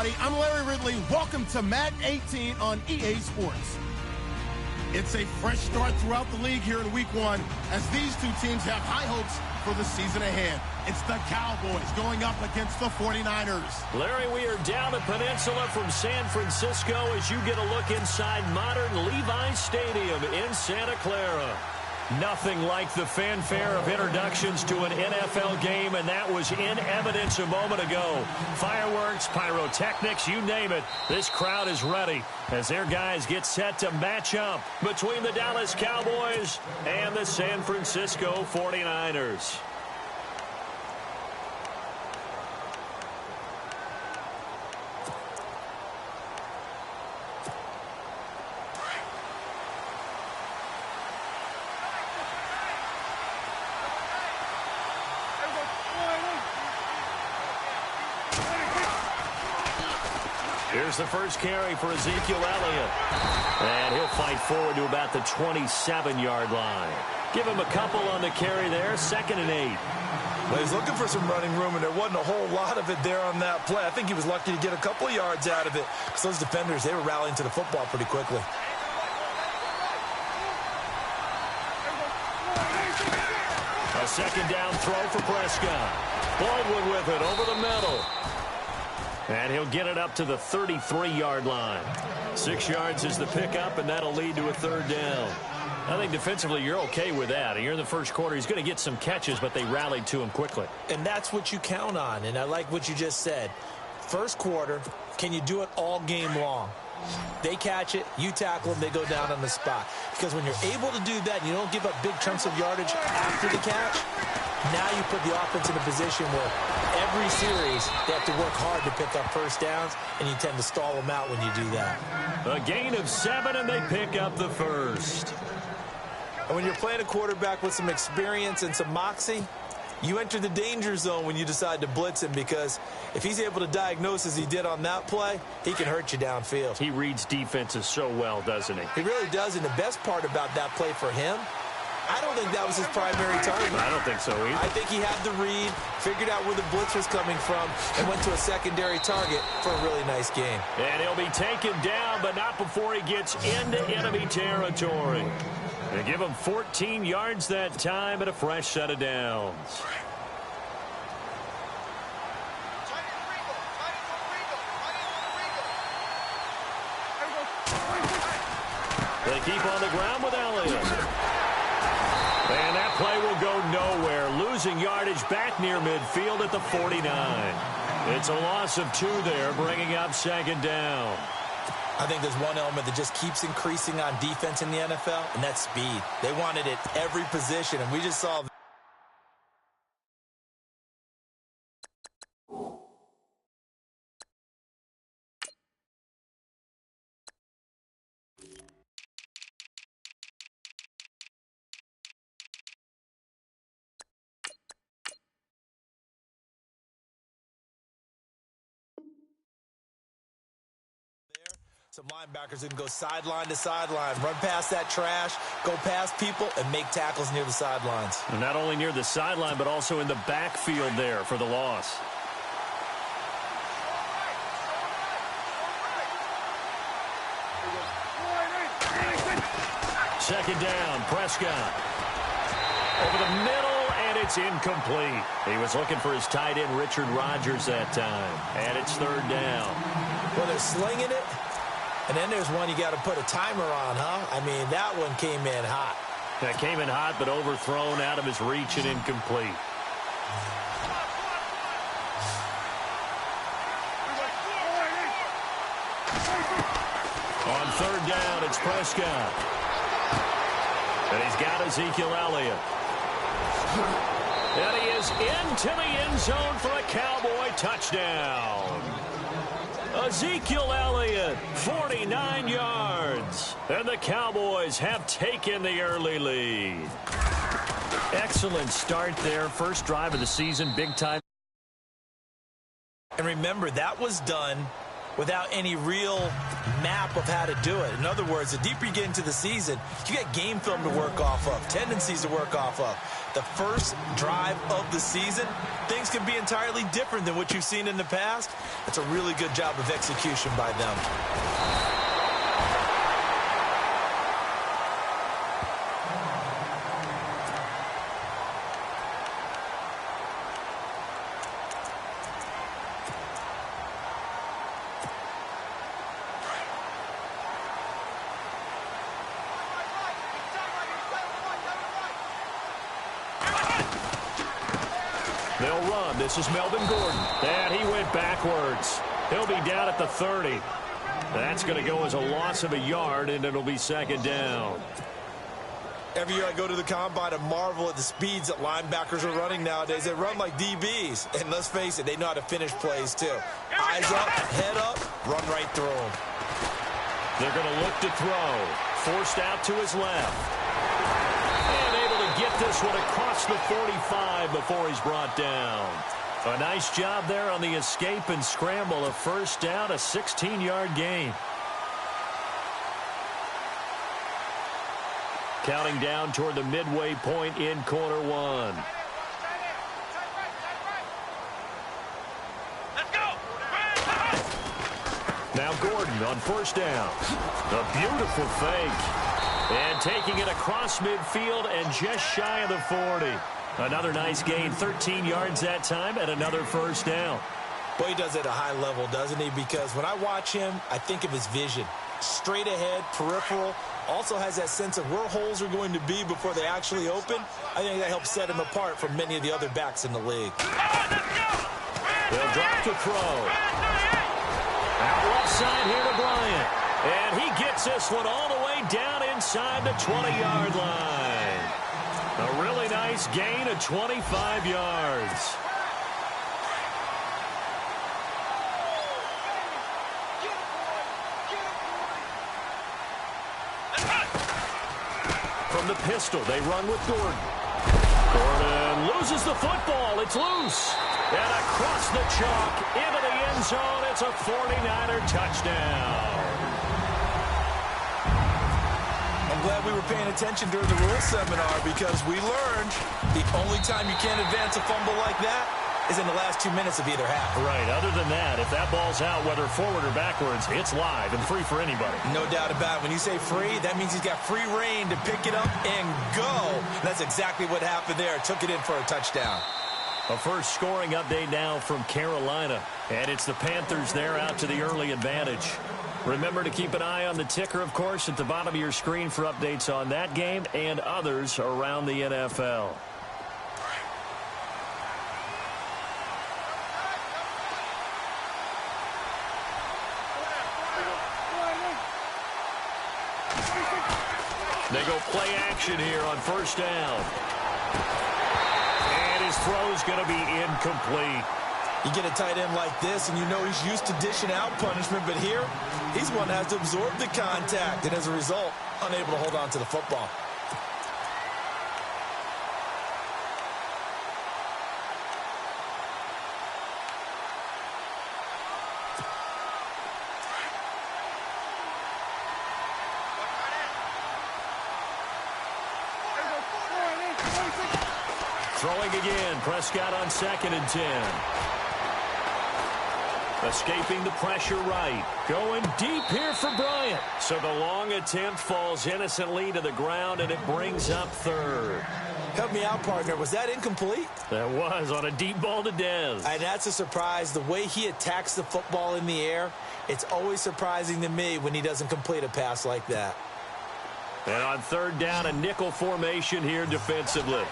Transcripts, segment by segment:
everybody. I'm Larry Ridley. Welcome to Madden 18 on EA Sports. It's a fresh start throughout the league here in Week 1 as these two teams have high hopes for the season ahead. It's the Cowboys going up against the 49ers. Larry, we are down the peninsula from San Francisco as you get a look inside modern Levi's Stadium in Santa Clara. Nothing like the fanfare of introductions to an NFL game, and that was in evidence a moment ago. Fireworks, pyrotechnics, you name it. This crowd is ready as their guys get set to match up between the Dallas Cowboys and the San Francisco 49ers. Here's the first carry for Ezekiel Elliott. And he'll fight forward to about the 27-yard line. Give him a couple on the carry there, 2nd and 8. Well, he's looking for some running room, and there wasn't a whole lot of it there on that play. I think he was lucky to get a couple of yards out of it because those defenders, they were rallying to the football pretty quickly. A 2nd down throw for Prescott. Baldwin with it over the middle. And he'll get it up to the 33-yard line. 6 yards is the pickup, and that'll lead to a 3rd down. I think defensively you're okay with that. You're in the first quarter. He's going to get some catches, but they rallied to him quickly. And that's what you count on, and I like what you just said. First quarter, can you do it all game long? They catch it, you tackle them, they go down on the spot. Because when you're able to do that and you don't give up big chunks of yardage after the catch, now you put the offense in a position where every series they have to work hard to pick up first downs, and you tend to stall them out when you do that. A gain of 7, and they pick up the first. And when you're playing a quarterback with some experience and some moxie, you enter the danger zone when you decide to blitz him, because if he's able to diagnose as he did on that play, he can hurt you downfield. He reads defenses so well, doesn't he? He really does, and the best part about that play for him, I don't think that was his primary target. I don't think so either. I think he had the read, figured out where the blitz was coming from, and went to a secondary target for a really nice game. And he'll be taken down, but not before he gets into enemy territory. They give him 14 yards that time and a fresh set of downs. They keep on the ground with Elliott. And that play will go nowhere. Losing yardage back near midfield at the 49. It's a loss of 2 there, bringing up 2nd down. I think there's one element that just keeps increasing on defense in the NFL, and that's speed. They want it at every position, and we just saw... Some linebackers who can go sideline to sideline, run past that trash, go past people, and make tackles near the sidelines. And not only near the sideline, but also in the backfield there for the loss. Second down, Prescott. Over the middle, and it's incomplete. He was looking for his tight end, Richard Rodgers, that time. And it's 3rd down. Well, they're slinging it. And then there's one you got to put a timer on, huh? I mean, that one came in hot. That came in hot, but overthrown out of his reach and incomplete. On 3rd down, it's Prescott. And he's got Ezekiel Elliott. And he is into the end zone for a Cowboy touchdown. Ezekiel Elliott, 49 yards. And the Cowboys have taken the early lead. Excellent start there. First drive of the season, big time. And remember, that was done without any real map of how to do it. In other words, the deeper you get into the season, you get game film to work off of, tendencies to work off of. The first drive of the season, things can be entirely different than what you've seen in the past. It's a really good job of execution by them. They'll run. This is Melvin Gordon. And he went backwards. He'll be down at the 30. That's going to go as a loss of a yard, and it'll be second down. Every year I go to the combine and marvel at the speeds that linebackers are running nowadays. They run like DBs. And let's face it, they know how to finish plays too. Eyes up, head up, run right through them. They're going to look to throw. Forced out to his left. And able to get this one across the 45 before he's brought down. A nice job there on the escape and scramble. A first down, a 16-yard gain. Counting down toward the midway point in quarter one. Let's go. Now Gordon on first down. A beautiful fake. And taking it across midfield and just shy of the 40. Another nice gain, 13 yards that time, and another first down. Boy, he does it at a high level, doesn't he? Because when I watch him, I think of his vision. Straight ahead, peripheral. Also has that sense of where holes are going to be before they actually open. I think that helps set him apart from many of the other backs in the league. They'll drop to throw. Out left side here to Bryant. And he gets this one all the way down inside the 20-yard line. A really nice gain of 25 yards. From the pistol, they run with Gordon. Gordon loses the football. It's loose. And across the chalk into the end zone. It's a 49er touchdown. I'm glad we were paying attention during the rules seminar because we learned the only time you can't advance a fumble like that is in the last 2 minutes of either half. Right. Other than that, if that ball's out, whether forward or backwards, it's live and free for anybody. No doubt about it. When you say free, that means he's got free reign to pick it up and go. That's exactly what happened there. Took it in for a touchdown. A first scoring update now from Carolina. And it's the Panthers there out to the early advantage. Remember to keep an eye on the ticker, of course, at the bottom of your screen for updates on that game and others around the NFL. They go play action here on first down. And his throw's going to be incomplete. You get a tight end like this, and you know he's used to dishing out punishment, but here, he's one that has to absorb the contact, and as a result, unable to hold on to the football. Throwing again, Prescott on 2nd and 10. Escaping the pressure right. Going deep here for Bryant. So the long attempt falls innocently to the ground, and it brings up 3rd. Help me out, partner. Was that incomplete? That was on a deep ball to Dez. And that's a surprise. The way he attacks the football in the air, it's always surprising to me when he doesn't complete a pass like that. And on 3rd down, a nickel formation here defensively.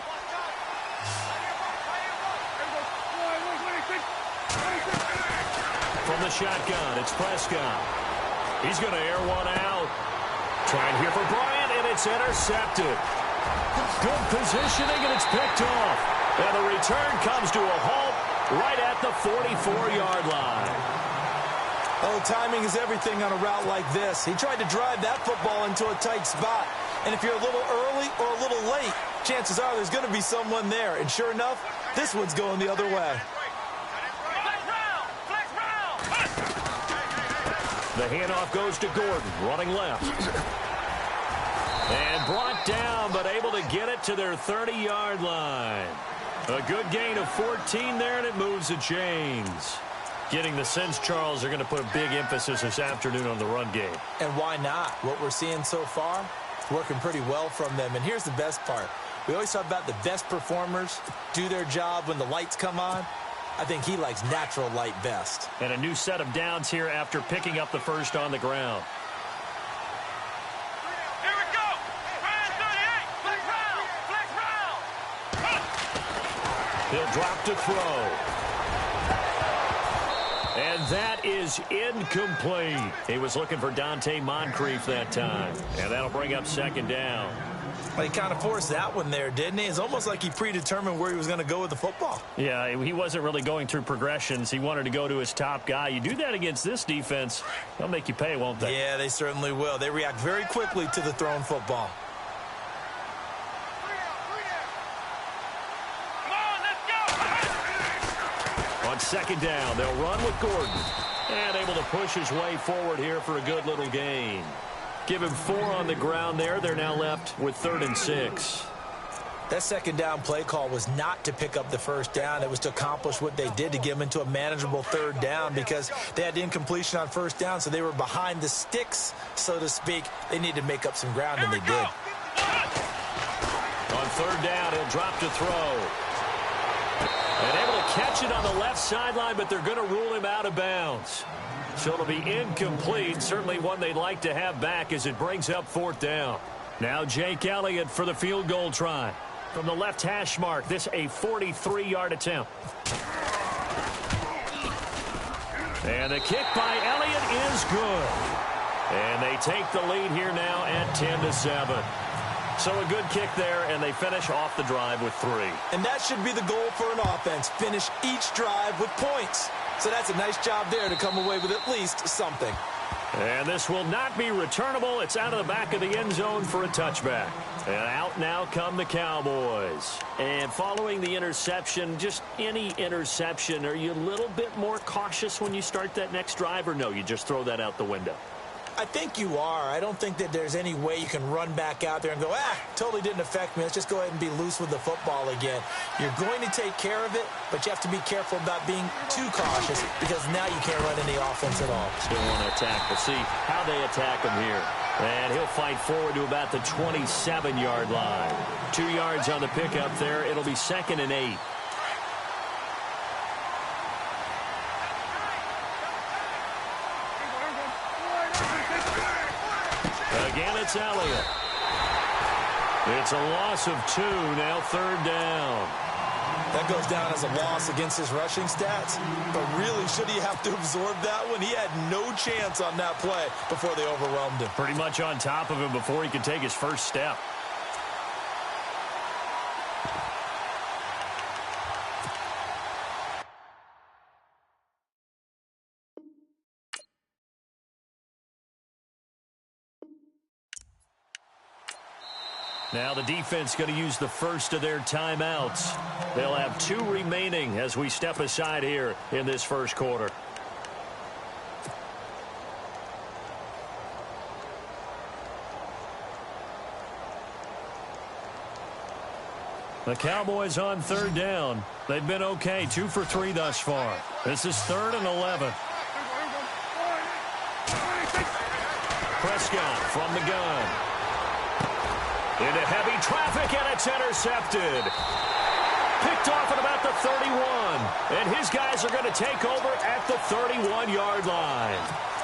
From the shotgun, it's Prescott. He's going to air one out. Trying here for Bryant, and it's intercepted. Good positioning, and it's picked off. And the return comes to a halt right at the 44-yard line. Oh, timing is everything on a route like this. He tried to drive that football into a tight spot. And if you're a little early or a little late, chances are there's going to be someone there. And sure enough, this one's going the other way. The handoff goes to Gordon, running left. And brought down, but able to get it to their 30-yard line. A good gain of 14 there, and it moves the chains. Getting the sense, Charles, they're going to put a big emphasis this afternoon on the run game. And why not? What we're seeing so far, it's working pretty well from them. And here's the best part. We always talk about the best performers do their job when the lights come on. I think he likes natural light best. And a new set of downs here after picking up the first on the ground. Here we go. Ryan 38. Flex round. He'll drop to throw. And that is incomplete. He was looking for Dante Moncrief that time. And that'll bring up second down. Well, he kind of forced that one there, didn't he? It's almost like he predetermined where he was going to go with the football. Yeah, he wasn't really going through progressions. He wanted to go to his top guy. You do that against this defense, they'll make you pay, won't they? Yeah, they certainly will. They react very quickly to the thrown football. On second down, they'll run with Gordon. And able to push his way forward here for a good little gain. Give him 4 on the ground there. They're now left with 3rd and 6. That second down play call was not to pick up the first down. It was to accomplish what they did to get them into a manageable 3rd down because they had incompletion on first down, so they were behind the sticks, so to speak. They needed to make up some ground, and they did. On 3rd down, he'll drop to throw. And able to catch it on the left sideline, but they're going to rule him out of bounds. So it'll be incomplete, certainly one they'd like to have back as it brings up 4th down. Now Jake Elliott for the field goal try. From the left hash mark, this a 43-yard attempt. And the kick by Elliott is good. And they take the lead here now at 10-7. So a good kick there, and they finish off the drive with 3. And that should be the goal for an offense. Finish each drive with points. So that's a nice job there to come away with at least something. And this will not be returnable. It's out of the back of the end zone for a touchback. And out now come the Cowboys. And following the interception, just any interception, are you a little bit more cautious when you start that next drive, or no, you just throw that out the window? I think you are. I don't think that there's any way you can run back out there and go, totally didn't affect me. Let's just go ahead and be loose with the football again. You're going to take care of it, but you have to be careful about being too cautious because now you can't run any offense at all. Still want to attack. We'll see how they attack him here. And he'll fight forward to about the 27-yard line. 2 yards on the pickup there. It'll be 2nd and 8. Again, it's Elliott. It's a loss of 2, now 3rd down. That goes down as a loss against his rushing stats. But really, should he have to absorb that one? He had no chance on that play before they overwhelmed him. Pretty much on top of him before he could take his first step. Now the defense going to use the first of their timeouts. They'll have 2 remaining as we step aside here in this first quarter. The Cowboys on 3rd down. They've been okay, 2 for 3 thus far. This is 3rd and 11. Prescott from the gun. Into heavy traffic, and it's intercepted. Picked off at about the 31. And his guys are going to take over at the 31-yard line.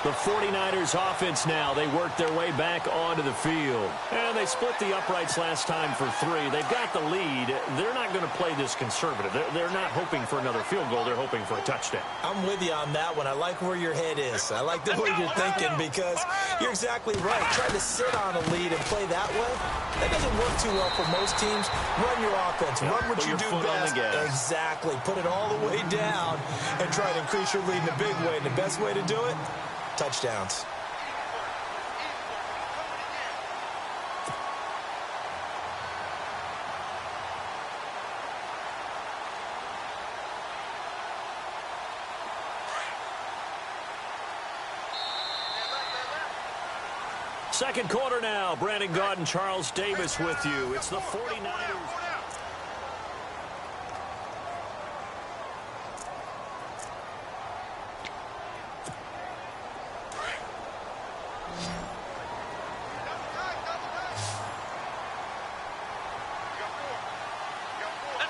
The 49ers offense now, they work their way back onto the field. And they split the uprights last time for 3. They've got the lead. They're not going to play this conservative. They're not hoping for another field goal. They're hoping for a touchdown. I'm with you on that one. I like where your head is. I like the way you're thinking because you're exactly right. Trying to sit on a lead and play that way, that doesn't work too well for most teams. Run your offense. Run what you do best. Exactly. Put it all the way down and try to increase your lead in a big way. And the best way to do it, touchdowns. Second quarter now. Brandon Gaudin, Charles Davis with you. It's the 49ers.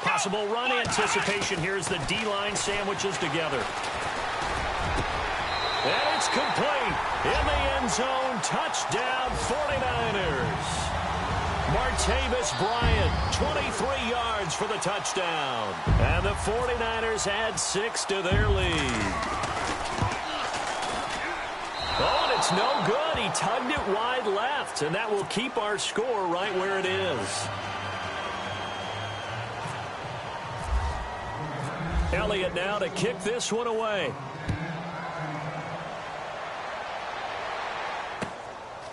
Possible run anticipation. Here's the D-line sandwiches together. And it's complete. In the end zone, touchdown 49ers. Martavis Bryant, 23 yards for the touchdown. And the 49ers add 6 to their lead. Oh, and it's no good. He tugged it wide left, and that will keep our score right where it is. Elliott now to kick this one away.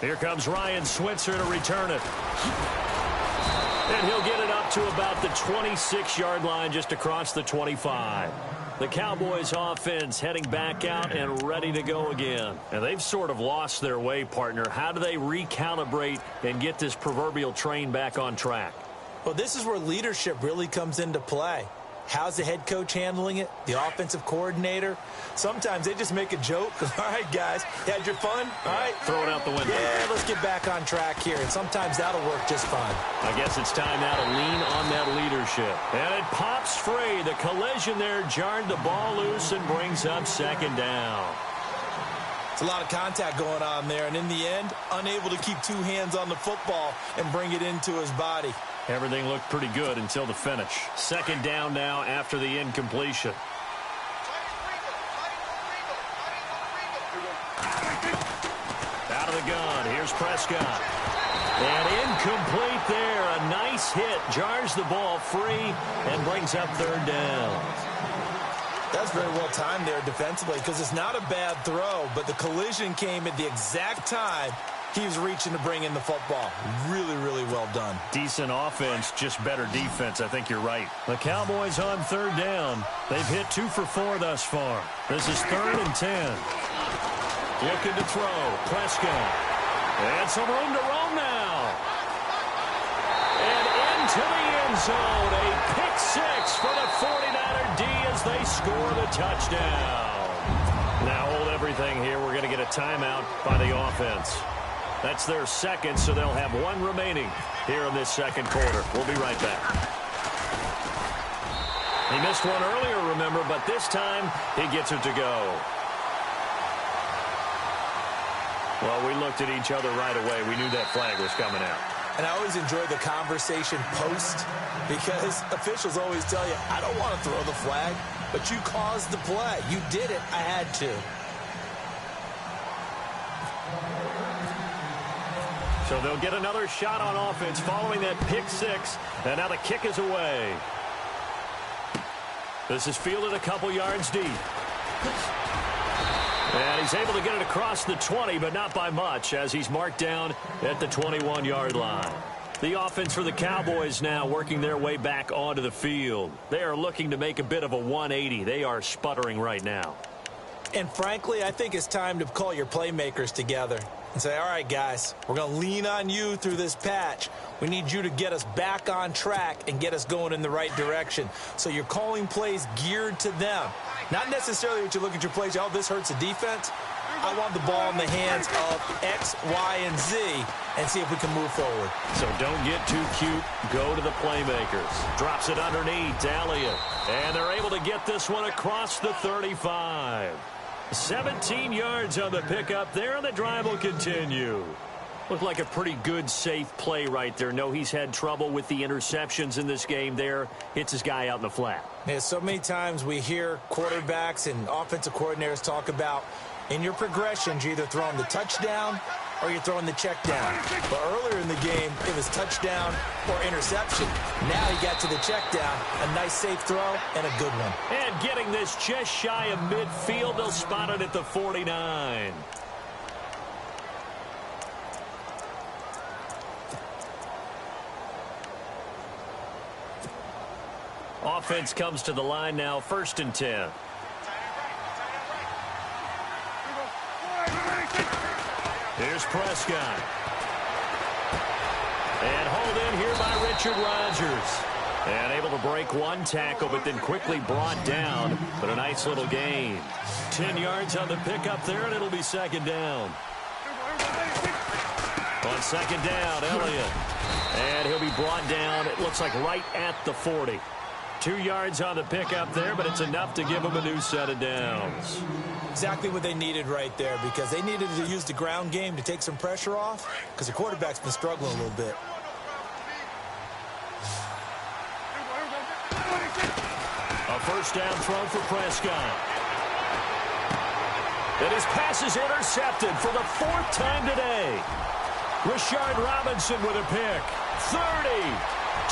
Here comes Ryan Switzer to return it. And he'll get it up to about the 26-yard line, just across the 25. The Cowboys offense heading back out and ready to go again. And they've sort of lost their way, partner. How do they recalibrate and get this proverbial train back on track? Well, this is where leadership really comes into play. How's the head coach handling it? The offensive coordinator? Sometimes they just make a joke. All right, guys, you had your fun? All right. Throw it out the window. Yeah, let's get back on track here. And sometimes that'll work just fine. I guess it's time now to lean on that leadership. And it pops free. The collision there jarred the ball loose and brings up second down. It's a lot of contact going on there. And in the end, unable to keep two hands on the football and bring it into his body. Everything looked pretty good until the finish. Second down now after the incompletion. Out of the gun. Here's Prescott. And incomplete there. A nice hit. Jars the ball free and brings up third down. That's very well timed there defensively because it's not a bad throw, but the collision came at the exact time he was reaching to bring in the football. Really, really well done. Decent offense, just better defense. I think you're right. The Cowboys on third down. They've hit 2 for 4 thus far. This is 3rd and 10. Looking to throw. Prescott. And some room to roam now. And into the end zone. A pick 6 for the 49er D as they score the touchdown. Now hold everything here. We're going to get a timeout by the offense. That's their second, so they'll have 1 remaining here in this second quarter. We'll be right back. He missed one earlier, remember, but this time he gets it to go. Well, we looked at each other right away. We knew that flag was coming out. And I always enjoy the conversation post because officials always tell you, I don't want to throw the flag, but you caused the play. You did it. I had to. So they'll get another shot on offense following that pick 6. And now the kick is away. This is fielded a couple yards deep. And he's able to get it across the 20, but not by much, as he's marked down at the 21-yard line. The offense for the Cowboys now working their way back onto the field. They are looking to make a bit of a 180. They are sputtering right now. And frankly, I think it's time to call your playmakers together and say, all right, guys, we're going to lean on you through this patch. We need you to get us back on track and get us going in the right direction. So you're calling plays geared to them. Not necessarily what you look at your plays, oh, this hurts the defense. I want the ball in the hands of X, Y, and Z and see if we can move forward. So don't get too cute. Go to the playmakers. Drops it underneath to Elliott. And they're able to get this one across the 35. 17 yards on the pickup there, and the drive will continue. Looked like a pretty good, safe play right there. No, he's had trouble with the interceptions in this game there. Hits his guy out in the flat. Yeah, so many times we hear quarterbacks and offensive coordinators talk about in your progressions, you're either throwing the touchdown or you're throwing the check down. But earlier in the game, it was touchdown or interception. Now he got to the check down, a nice safe throw, and a good one. And getting this just shy of midfield, they'll spot it at the 49. Offense comes to the line now, 1st and 10. Here's Here's Prescott. And hauled in here by Richard Rodgers. And able to break one tackle, but then quickly brought down. But a nice little gain. 10 yards on the pickup there, and it'll be second down. On second down, Elliott. And he'll be brought down, it looks like right at the 40. 2 yards on the pickup there, but it's enough to give them a new set of downs. Exactly what they needed right there, because they needed to use the ground game to take some pressure off, because the quarterback's been struggling a little bit. A first down throw for Prescott. And his pass is intercepted for the 4th time today. Rashard Robinson with a pick. 30,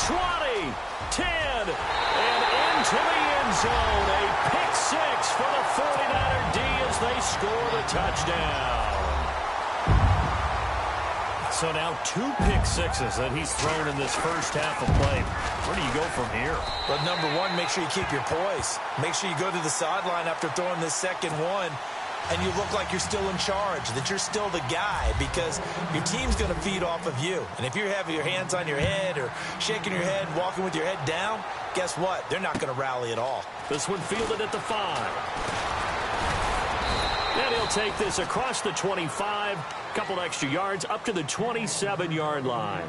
20, 10, and into the end zone. A pick 6 for the 49er D as they score the touchdown. So now 2 pick 6s that he's thrown in this first half of play. Where do you go from here? But number one, make sure you keep your poise. Make sure you go to the sideline after throwing this second one, and you look like you're still in charge, that you're still the guy, because your team's going to feed off of you. And if you're having your hands on your head or shaking your head, walking with your head down, guess what? They're not going to rally at all. This one fielded at the 5. And he'll take this across the 25, couple extra yards up to the 27-yard line.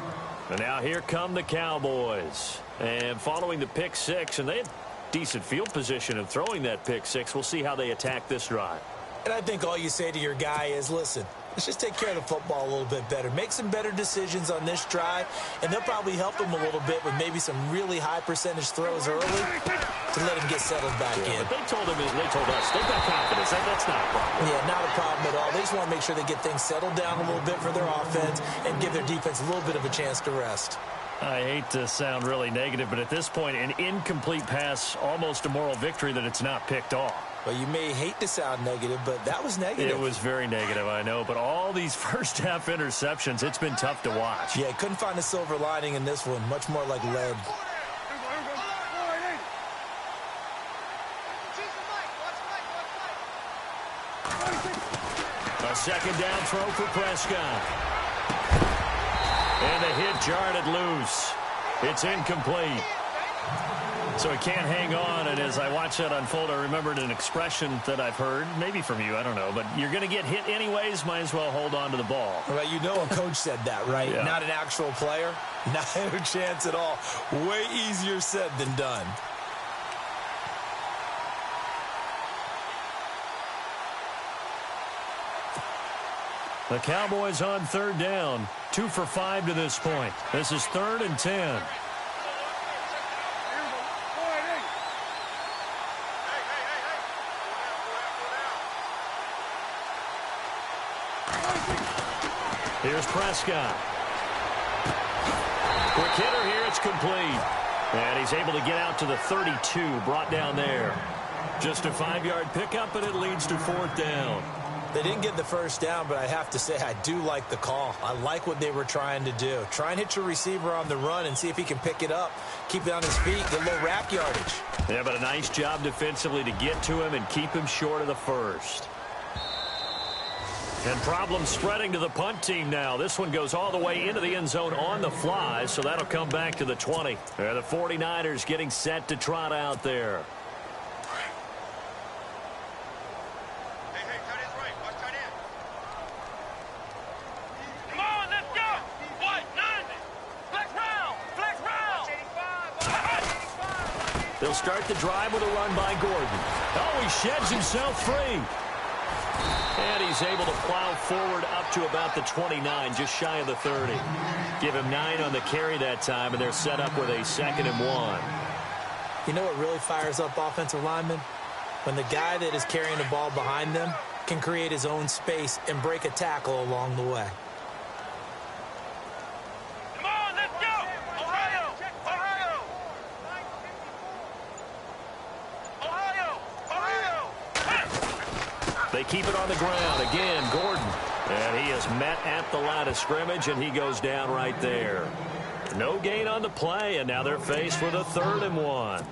And now here come the Cowboys. And following the pick 6, and they had decent field position of throwing that pick 6. We'll see how they attack this drive. And I think all you say to your guy is, listen, let's just take care of the football a little bit better. Make some better decisions on this drive, and they'll probably help him a little bit with maybe some really high percentage throws early to let him get settled back in. But they told him, they told us, they've got confidence. That's not a problem. Yeah, not a problem at all. They just want to make sure they get things settled down a little bit for their offense and give their defense a little bit of a chance to rest. I hate to sound really negative, but at this point, an incomplete pass, almost a moral victory that it's not picked off. Well, you may hate to sound negative, but that was negative. It was very negative, I know. But all these first-half interceptions, it's been tough to watch. Yeah, couldn't find a silver lining in this one. Much more like lead. A second down throw for Prescott. And the hit jarred it loose. It's incomplete. So he can't hang on, and as I watch that unfold, I remembered an expression that I've heard, maybe from you, I don't know, but you're going to get hit anyways, might as well hold on to the ball. Well, you know a coach said that, right? Yeah. Not an actual player. Not a chance at all. Way easier said than done. The Cowboys on third down, 2 for 5 to this point. This is 3rd and 10. Here's Prescott. Quick hitter here, it's complete. And he's able to get out to the 32, brought down there. Just a 5-yard pickup, and it leads to 4th down. They didn't get the first down, but I have to say I do like the call. I like what they were trying to do. Try and hit your receiver on the run and see if he can pick it up. Keep it on his feet, get a little rack yardage. Yeah, but a nice job defensively to get to him and keep him short of the first. And problems spreading to the punt team now. This one goes all the way into the end zone on the fly, so that'll come back to the 20. The 49ers getting set to trot out there. They'll start the drive with a run by Gordon. Oh, he sheds himself free. And he's able to plow forward up to about the 29, just shy of the 30. Give him 9 on the carry that time, and they're set up with a 2nd and 1. You know what really fires up offensive linemen? When the guy that is carrying the ball behind them can create his own space and break a tackle along the way. Come on, let's go! Ohio! Ohio! Ohio! Ohio! They keep it on the ground. Again, Gordon. And he is met at the line of scrimmage, and he goes down right there. No gain on the play, and now they're faced with a 3rd and 1.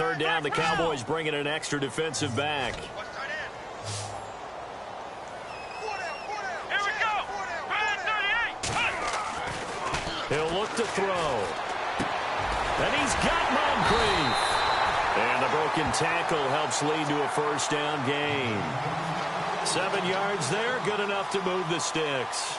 third down, the Cowboys bring in an extra defensive back. Here we go. He'll look to throw. And he's got Moncrief. And the broken tackle helps lead to a first down gain. 7 yards there, good enough to move the sticks.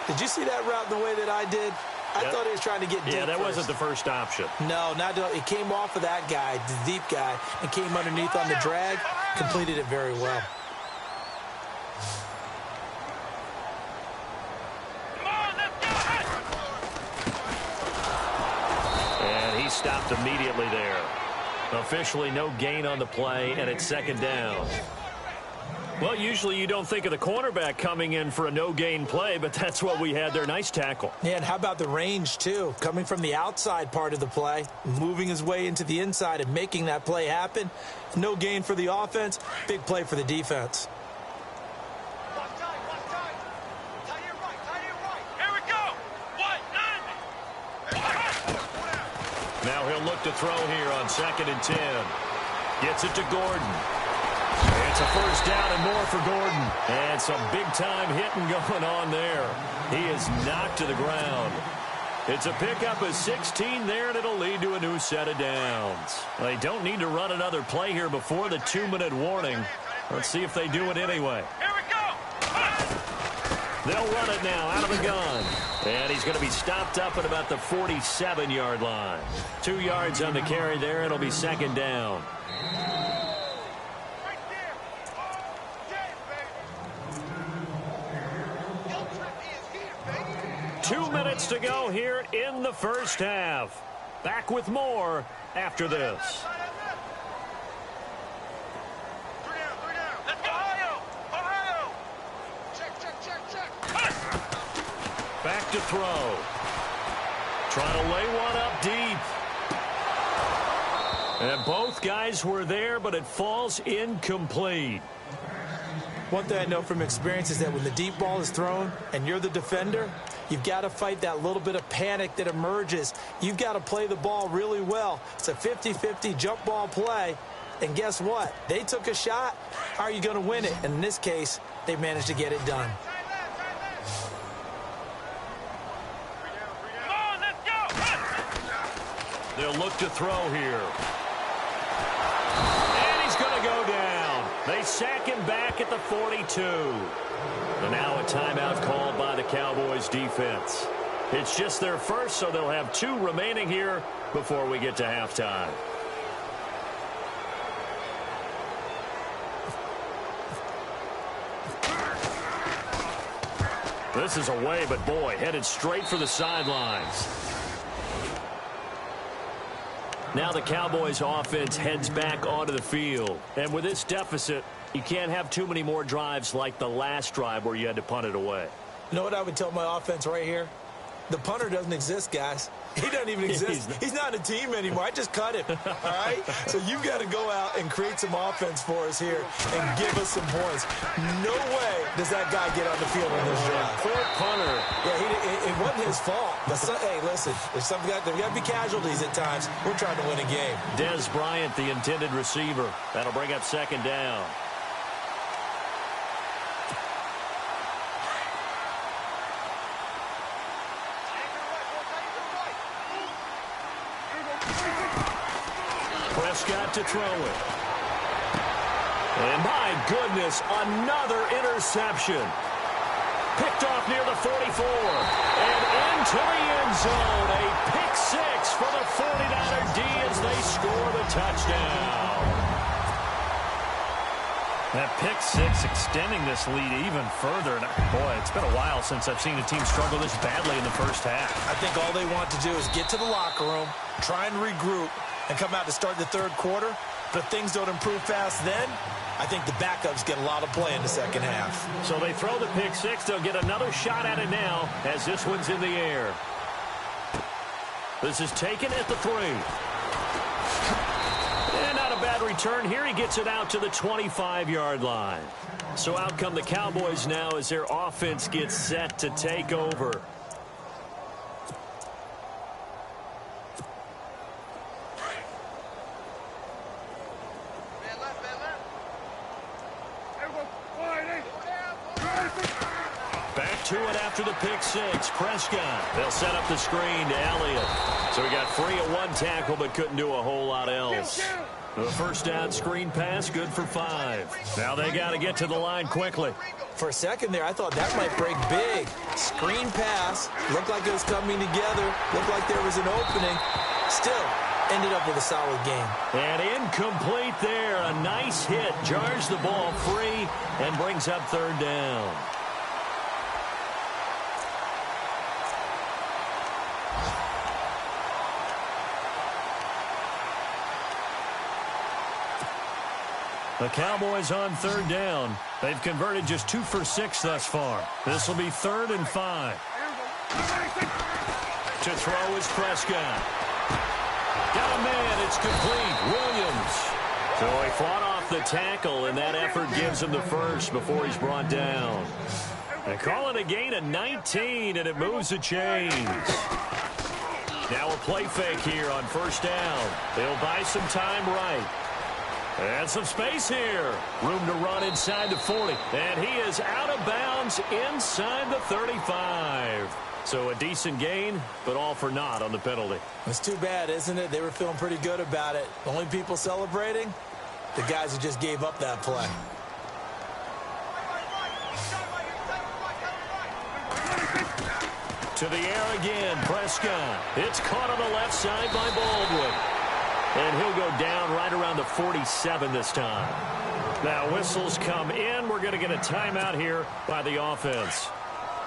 Did you see that route the way that I did? I thought he was trying to get deep. Yeah, that first. wasn't the first option. No, it came off of that guy, the deep guy, and came underneath on the drag. Completed it very well. And he stopped immediately there. Officially no gain on the play, and it's second down. Well, usually you don't think of the cornerback coming in for a no-gain play, but that's what we had there. Nice tackle. Yeah, and how about the range, too? Coming from the outside part of the play, moving his way into the inside and making that play happen. No gain for the offense, big play for the defense. Here we go. Now he'll look to throw here on 2nd and 10. Gets it to Gordon. It's a first down and more for Gordon. And some big-time hitting going on there. He is knocked to the ground. It's a pickup of 16 there, and it'll lead to a new set of downs. They don't need to run another play here before the 2-minute warning. Let's see if they do it anyway. Here we go. They'll run it now out of the gun. And he's going to be stopped up at about the 47-yard line. 2 yards on the carry there. It'll be second down. 2 minutes to go here in the first half. Back with more after this. Let's go. Ohio. Check. Back to throw. Trying to lay one up deep. And both guys were there, but it falls incomplete. One thing I know from experience is that when the deep ball is thrown and you're the defender, you've got to fight that little bit of panic that emerges. You've got to play the ball really well. It's a 50-50 jump ball play. And guess what? They took a shot. How are you going to win it? And in this case, they managed to get it done. Come on, let's go. They'll look to throw here. And he's going to go down. They sack him back at the 42. And now a timeout called by the Cowboys defense. It's just their first, so they'll have 2 remaining here before we get to halftime. This is away, but boy, headed straight for the sidelines. Now the Cowboys offense heads back onto the field. And with this deficit, you can't have too many more drives like the last drive where you had to punt it away. You know what I would tell my offense right here? The punter doesn't exist, guys. He doesn't even exist. He's not a team anymore. I just cut him, all right? So you've got to go out and create some offense for us here and give us some points. No way does that guy get on the field on this drive. Poor punter. Yeah, it wasn't his fault. But hey, listen, there's got to be casualties at times. We're trying to win a game. Dez Bryant, the intended receiver. That'll bring up second down. Prescott to throw it. And my goodness, another interception. Picked off near the 44. And into the end zone. A pick six for the 49er D as they score the touchdown. That pick six extending this lead even further. And boy, it's been a while since I've seen a team struggle this badly in the first half. I think all they want to do is get to the locker room, try and regroup, and come out to start the third quarter. But if things don't improve fast then, I think the backups get a lot of play in the second half. So they throw the pick six. They'll get another shot at it now as this one's in the air. This is taken at the 3. And not a bad return here. He gets it out to the 25-yard line. So out come the Cowboys now as their offense gets set to take over. to it after the pick six. Prescott. They'll set up the screen to Elliott. So he got free of one tackle but couldn't do a whole lot else. The first down screen pass, good for 5. Now they got to get to the line quickly. For a second there, I thought that might break big. Screen pass. Looked like it was coming together. Looked like there was an opening. Still ended up with a solid game. And incomplete there. A nice hit. Jars the ball free and brings up third down. The Cowboys on third down. They've converted just 2 for 6 thus far. This will be 3rd and 5. To throw is Prescott. Got a man. It's complete. Williams. So he fought off the tackle, and that effort gives him the first before he's brought down. They call it a gain of 19, and it moves the chains. Now a play fake here on first down. They'll buy some time right. And some space here. Room to run inside the 40. And he is out of bounds inside the 35. So a decent gain, but all for naught on the penalty. It's too bad, isn't it? They were feeling pretty good about it. Only people celebrating? The guys who just gave up that play. To the air again, Prescott. It's caught on the left side by Baldwin. And he'll go down right around the 47 this time. Now whistles come in. We're going to get a timeout here by the offense,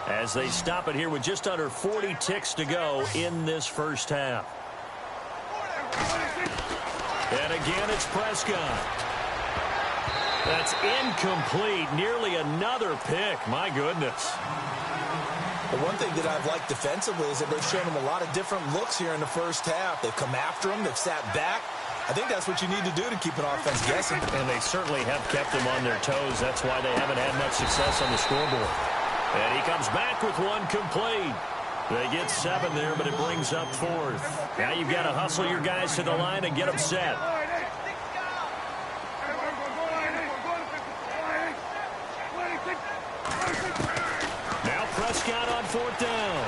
as they stop it here with just under 40 ticks to go in this first half. And again, it's Prescott. That's incomplete. Nearly another pick. My goodness. The one thing that I've liked defensively is that they've shown him a lot of different looks here in the first half. They've come after him. They've sat back. I think that's what you need to do to keep an offense guessing. And they certainly have kept them on their toes. That's why they haven't had much success on the scoreboard. And he comes back with one complete. They get 7 there, but it brings up 4th. Now you've got to hustle your guys to the line and get them set. Prescott on 4th down.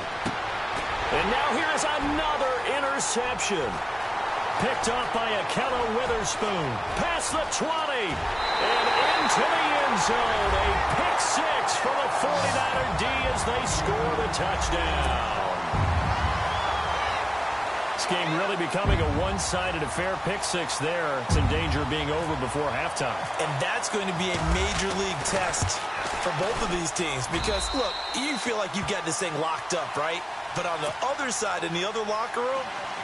And now here's another interception. Picked off by Akello Witherspoon. Past the 20. And into the end zone. A pick 6 for the 49er D as they score the touchdown. This game really becoming a one-sided affair. Pick 6 there. It's in danger of being over before halftime. And that's going to be a major league test for both of these teams, because, look, you feel like you've got this thing locked up, right? But on the other side, in the other locker room,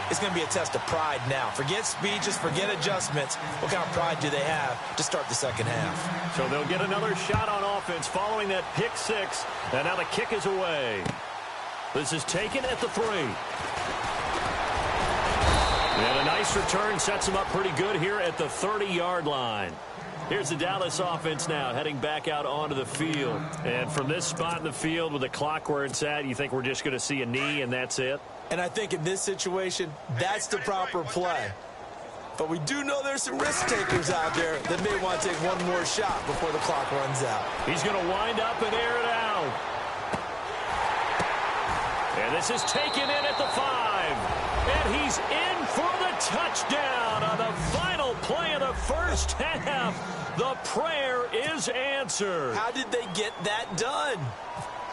it's going to be a test of pride now. Forget speeches, forget adjustments. What kind of pride do they have to start the second half? So they'll get another shot on offense following that pick 6, and now the kick is away. This is taken at the 3. And a nice return sets them up pretty good here at the 30-yard line. Here's the Dallas offense now heading back out onto the field. And from this spot in the field with the clock where it's at, you think we're just going to see a knee and that's it? And I think in this situation, that's the proper play. But we do know there's some risk takers out there that may want to take one more shot before the clock runs out. He's going to wind up and air it out. And this is taken in at the 5. And he's in for the touchdown on the final play of the first half. The prayer is answered. How did they get that done?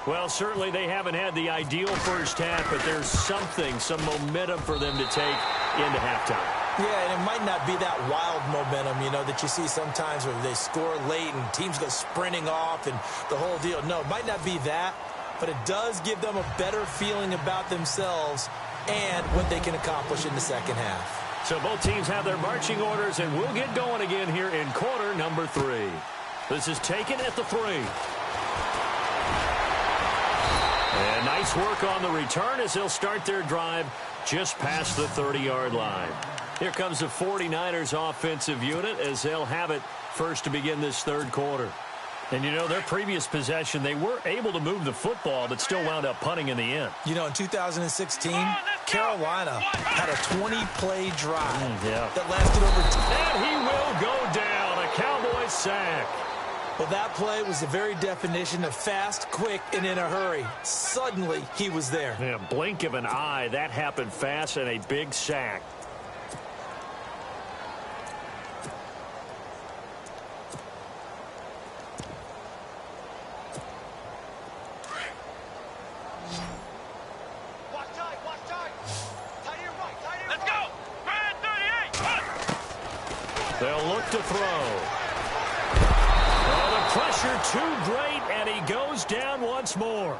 Well, certainly they haven't had the ideal first half, but there's something, some momentum for them to take into halftime. Yeah, and it might not be that wild momentum, you know, that you see sometimes where they score late and teams go sprinting off and the whole deal. No, it might not be that, but it does give them a better feeling about themselves and what they can accomplish in the second half. So both teams have their marching orders, and we'll get going again here in quarter number 3. This is taken at the 3. And nice work on the return as they'll start their drive just past the 30-yard line. Here comes the 49ers offensive unit as they'll have it first to begin this third quarter. And, you know, their previous possession, they were able to move the football, but still wound up punting in the end. You know, in 2016, Carolina had a 20-play drive that lasted over 10. And he will go down. A Cowboys sack. Well, that play was the very definition of fast, quick, and in a hurry. Suddenly, he was there. Yeah, blink of an eye. That happened fast and a big sack. Let's go! Red 38! They'll look to throw. Oh, the pressure too great, and he goes down once more.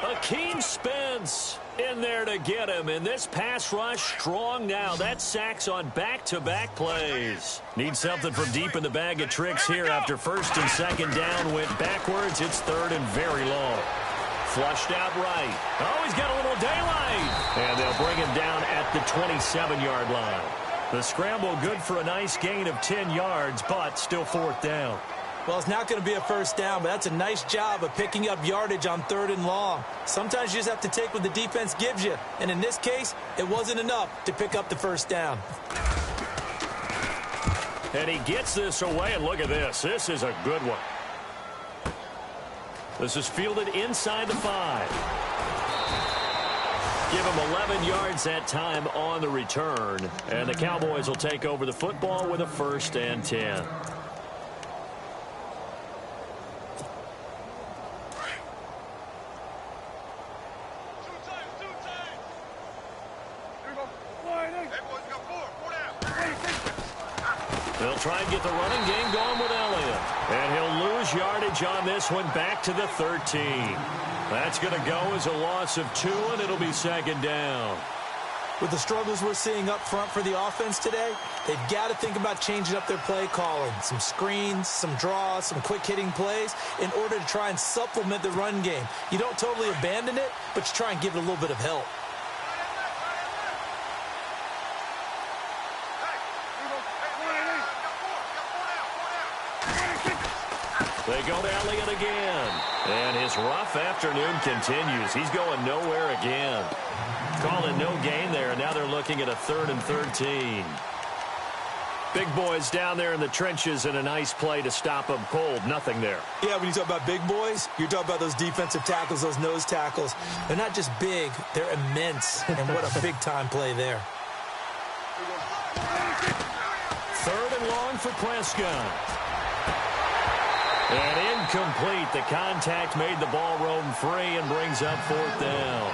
Akeem Spence in there to get him, and this pass rush strong now. That sacks on back-to-back plays. Need something from deep in the bag of tricks here after first and second down went backwards. It's third and very long. Flushed out right. Oh, he's got a little daylight. And they'll bring him down at the 27-yard line. The scramble good for a nice gain of 10 yards, but still fourth down. Well, it's not going to be a first down, but that's a nice job of picking up yardage on third and long. Sometimes you just have to take what the defense gives you. And in this case, it wasn't enough to pick up the first down. And he gets this away, and look at this. This is a good one. This is fielded inside the 5. Give him 11 yards that time on the return. And the Cowboys will take over the football with a 1st and 10. They'll try and get the running game going with Elliott. And he'll lose yardage on this one back to the 13. That's going to go as a loss of 2, and it'll be second down. With the struggles we're seeing up front for the offense today, they've got to think about changing up their play calling. Some screens, some draws, some quick-hitting plays in order to try and supplement the run game. You don't totally abandon it, but you try and give it a little bit of help. They go to Elliott again. And his rough afternoon continues. He's going nowhere again. Calling no gain there. Now they're looking at a 3rd and 13. Big boys down there in the trenches, and a nice play to stop them cold. Nothing there. Yeah, when you talk about big boys, you're talking about those defensive tackles, those nose tackles. They're not just big, they're immense. And what a big-time play there. 3rd and long for Prescott. And incomplete. The contact made the ball roam free and brings up 4th down.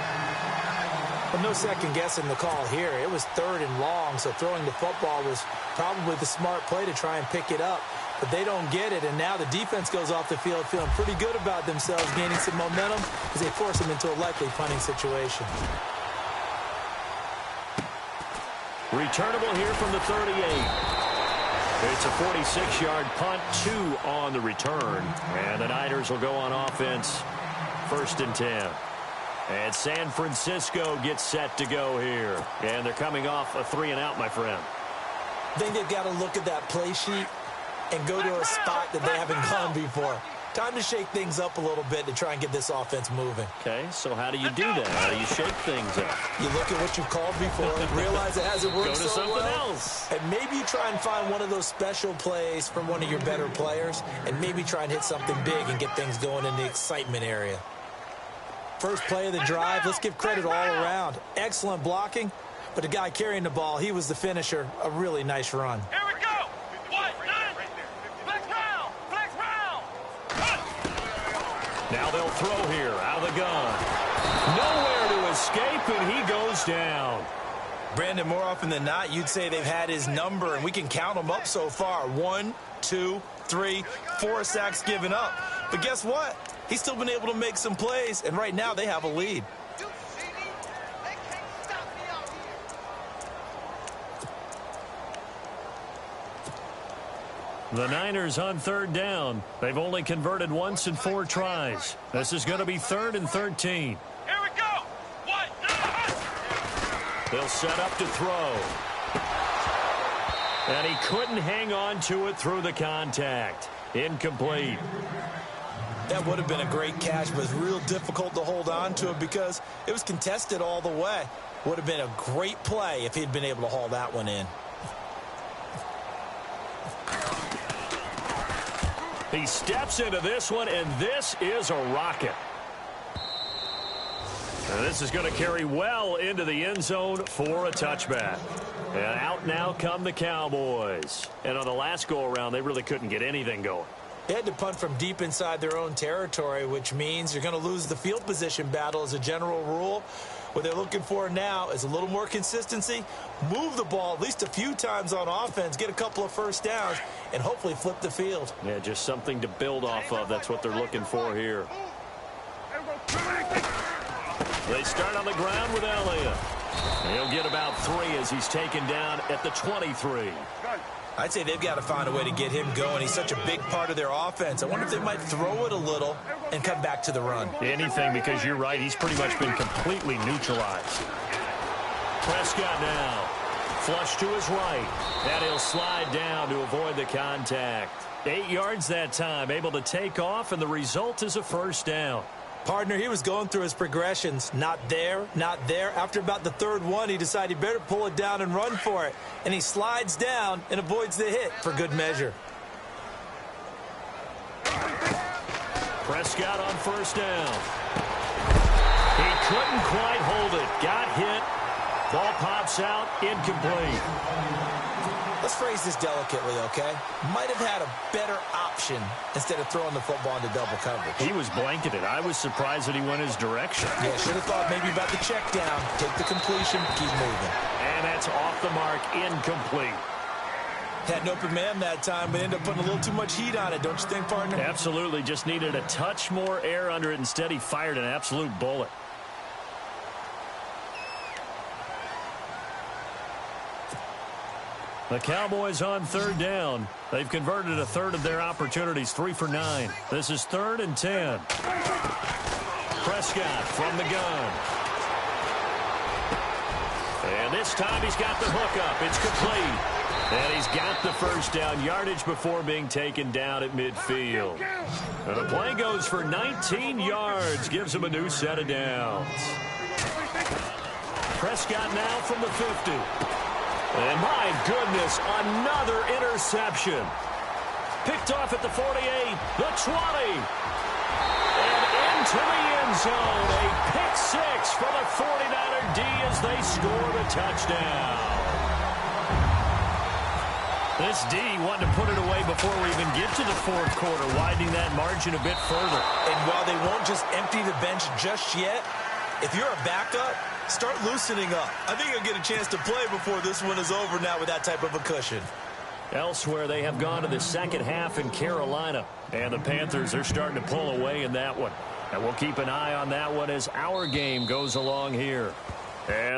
But no second guessing the call here. It was 3rd and long, so throwing the football was probably the smart play to try and pick it up. But they don't get it, and now the defense goes off the field feeling pretty good about themselves, gaining some momentum as they force them into a likely punting situation. Returnable here from the 38. It's a 46-yard punt, 2 on the return. And the Niners will go on offense, 1st and 10. And San Francisco gets set to go here. And they're coming off a 3-and-out, my friend. I think they've got to look at that play sheet and go to a spot that they haven't gone before. Time to shake things up a little bit to try and get this offense moving. Okay, so how do you do that? How do you shake things up? You look at what you've called before and realize it hasn't worked so so something well. else. And maybe you try and find one of those special plays from one of your better players and maybe try and hit something big and get things going in the excitement area. First play of the drive, let's give credit all around. Excellent blocking, but the guy carrying the ball, he was the finisher. A really nice run. Here we go! Flex round! Flex round! Now they'll throw here out of the gun. Nowhere to escape, and he goes down. Brandon, more often than not, you'd say they've had his number, and we can count them up so far. 1, 2, 3, 4 sacks given up. But guess what? He's still been able to make some plays, and right now they have a lead. The Niners on 3rd down. They've only converted once in 4 tries. This is going to be 3rd and 13. Here we go! They'll set up to throw. And he couldn't hang on to it through the contact. Incomplete. That would have been a great catch, but it's real difficult to hold on to it because it was contested all the way. Would have been a great play if he'd been able to haul that one in. He steps into this one, and this is a rocket. And this is going to carry well into the end zone for a touchback. And out now come the Cowboys. And on the last go-around, they really couldn't get anything going. They had to punt from deep inside their own territory, which means you're going to lose the field position battle as a general rule. What they're looking for now is a little more consistency, move the ball at least a few times on offense, get a couple of first downs, and hopefully flip the field. Yeah, just something to build off of. That's what they're looking for here. They start on the ground with Elliott. He'll get about 3 as he's taken down at the 23. I'd say they've got to find a way to get him going. He's such a big part of their offense. I wonder if they might throw it a little and come back to the run. Anything, because you're right. He's pretty much been completely neutralized. Prescott now. Flush to his right. And he'll slide down to avoid the contact. 8 yards that time. Able to take off, and the result is a first down. Partner, he was going through his progressions. Not there, not there. After about the third one, he decided he better pull it down and run for it. And he slides down and avoids the hit for good measure. Prescott on first down. He couldn't quite hold it. Got hit. Ball pops out. Incomplete. Let's phrase this delicately, okay? Might have had a better option instead of throwing the football into double coverage. He was blanketed. I was surprised that he went his direction. Yeah, should have thought maybe about the check down, take the completion, keep moving. And that's off the mark, incomplete. Had an open man that time, but ended up putting a little too much heat on it, don't you think, partner? Absolutely. Just needed a touch more air under it. Instead, he fired an absolute bullet. The Cowboys on third down. They've converted a third of their opportunities, 3 for 9. This is 3rd and 10. Prescott from the gun. And this time he's got the hook up. It's complete. And he's got the first down yardage before being taken down at midfield. And the play goes for 19 yards. Gives him a new set of downs. Prescott now from the 50. And my goodness, another interception. Picked off at the 48, the 20. And into the end zone. A pick 6 for the 49er D as they score the touchdown. This D wanted to put it away before we even get to the fourth quarter, widening that margin a bit further. And while they won't just empty the bench just yet, if you're a backup, start loosening up. I think you'll get a chance to play before this one is over now with that type of a cushion. Elsewhere, they have gone to the second half in Carolina. And the Panthers are starting to pull away in that one. And we'll keep an eye on that one as our game goes along here. And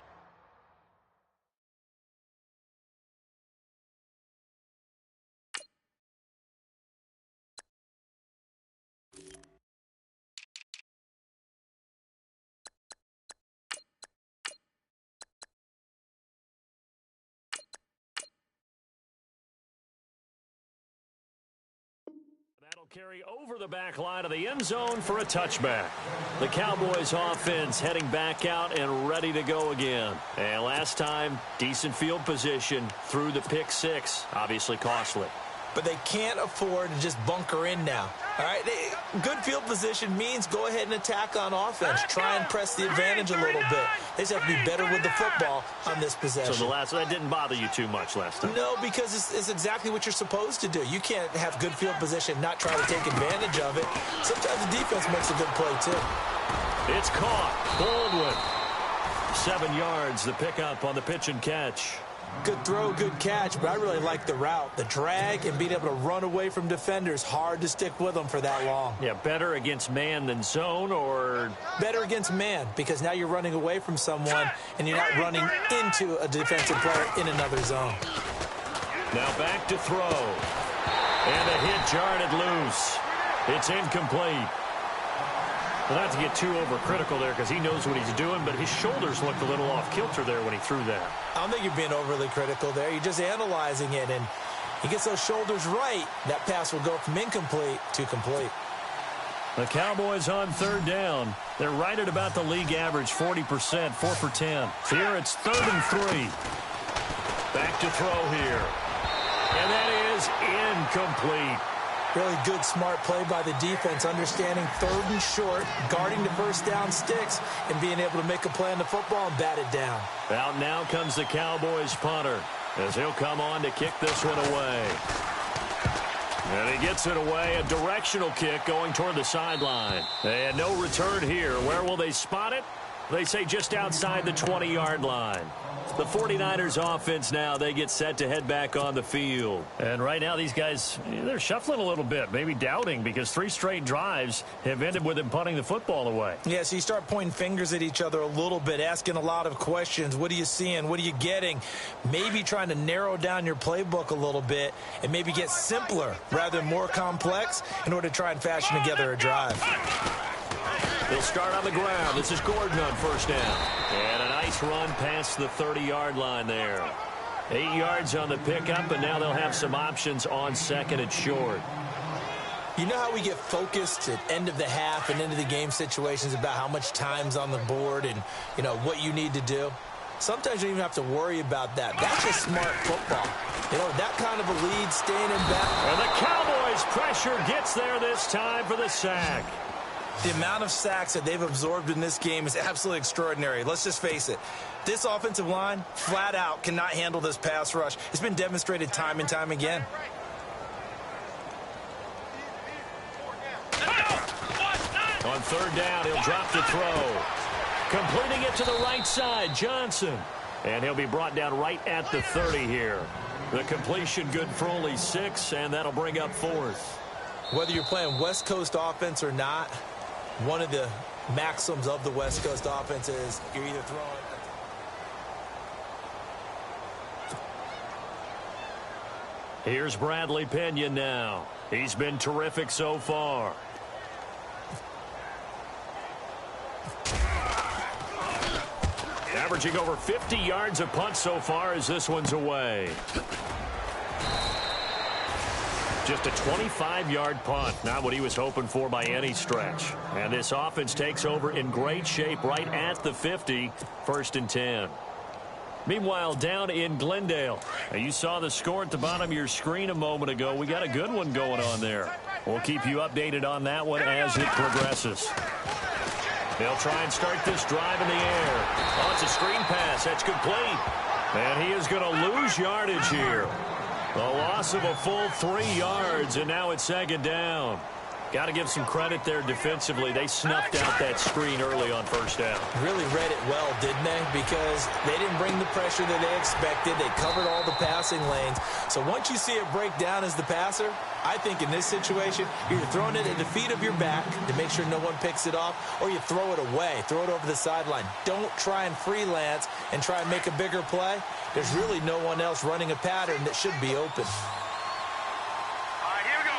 that'll carry over the back line of the end zone for a touchback. The Cowboys offense heading back out and ready to go again. And last time, decent field position through the pick 6. Obviously costly. But they can't afford to just bunker in now. All right, good field position means go ahead and attack on offense. Try and press the advantage a little bit. They just have to be better with the football on this possession. So that didn't bother you too much last time? No, because it's exactly what you're supposed to do. You can't have good field position, not try to take advantage of it. Sometimes the defense makes a good play, too. It's caught. Baldwin. 7 yards, the pickup on the pitch and catch. Good throw, good catch, but I really like the route. The drag and being able to run away from defenders. Hard to stick with them for that long. Yeah, better against man than zone, or? Better against man, because now you're running away from someone and you're not running into a defensive player in another zone. Now back to throw. And a hit jarred loose. It's incomplete. Well, not to get too overcritical there because he knows what he's doing, but his shoulders looked a little off kilter there when he threw that. I don't think you're being overly critical there. You're just analyzing it, and he gets those shoulders right. That pass will go from incomplete to complete. The Cowboys on third down. They're right at about the league average, 40%, 4 for 10. Here it's 3rd and 3. Back to throw here. And that is incomplete. Really good, smart play by the defense, understanding third and short, guarding the first down sticks, and being able to make a play on the football and bat it down. Out now comes the Cowboys punter, as he'll come on to kick this one away. And he gets it away, a directional kick going toward the sideline. And no return here. Where will they spot it? They say just outside the 20-yard line. The 49ers offense now, they get set to head back on the field. And right now these guys, they're shuffling a little bit, maybe doubting, because 3 straight drives have ended with them punting the football away. Yeah, so you start pointing fingers at each other a little bit, asking a lot of questions. What are you seeing? What are you getting? Maybe trying to narrow down your playbook a little bit and maybe get simpler rather than more complex in order to try and fashion together a drive. They'll start on the ground. This is Gordon on first down. And a nice run past the 30-yard line there. 8 yards on the pickup, and now they'll have some options on second and short. You know how we get focused at end of the half and into the game situations about how much time's on the board and, you know, what you need to do? Sometimes you don't even have to worry about that. That's just smart football. You know, that kind of a lead, staying in back. And the Cowboys' pressure gets there this time for the sack. The amount of sacks that they've absorbed in this game is absolutely extraordinary. Let's just face it. This offensive line, flat out, cannot handle this pass rush. It's been demonstrated time and time again. On third down, he'll drop the throw. Completing it to the right side, Johnson. And he'll be brought down right at the 30 here. The completion good for only 6, and that'll bring up 4th. Whether you're playing West Coast offense or not, one of the maxims of the West Coast offense is you're either throwing. Here's Bradley Pinion now. He's been terrific so far. Averaging over 50 yards a punt so far as this one's away. Just a 25-yard punt, not what he was hoping for by any stretch. And this offense takes over in great shape right at the 50, 1st and 10. Meanwhile, down in Glendale, you saw the score at the bottom of your screen a moment ago. We got a good one going on there. We'll keep you updated on that one as it progresses. They'll try and start this drive in the air. Oh, it's a screen pass. That's complete. And he is going to lose yardage here. A loss of a full 3 yards, and now it's 2nd down. Got to give some credit there defensively. They snuffed out that screen early on 1st down. Really read it well, didn't they? Because they didn't bring the pressure that they expected. They covered all the passing lanes. So once you see it break down as the passer, I think in this situation, you're throwing it at the feet of your back to make sure no one picks it off, or you throw it away, throw it over the sideline. Don't try and freelance and try and make a bigger play. There's really no one else running a pattern that should be open. All right, here we go.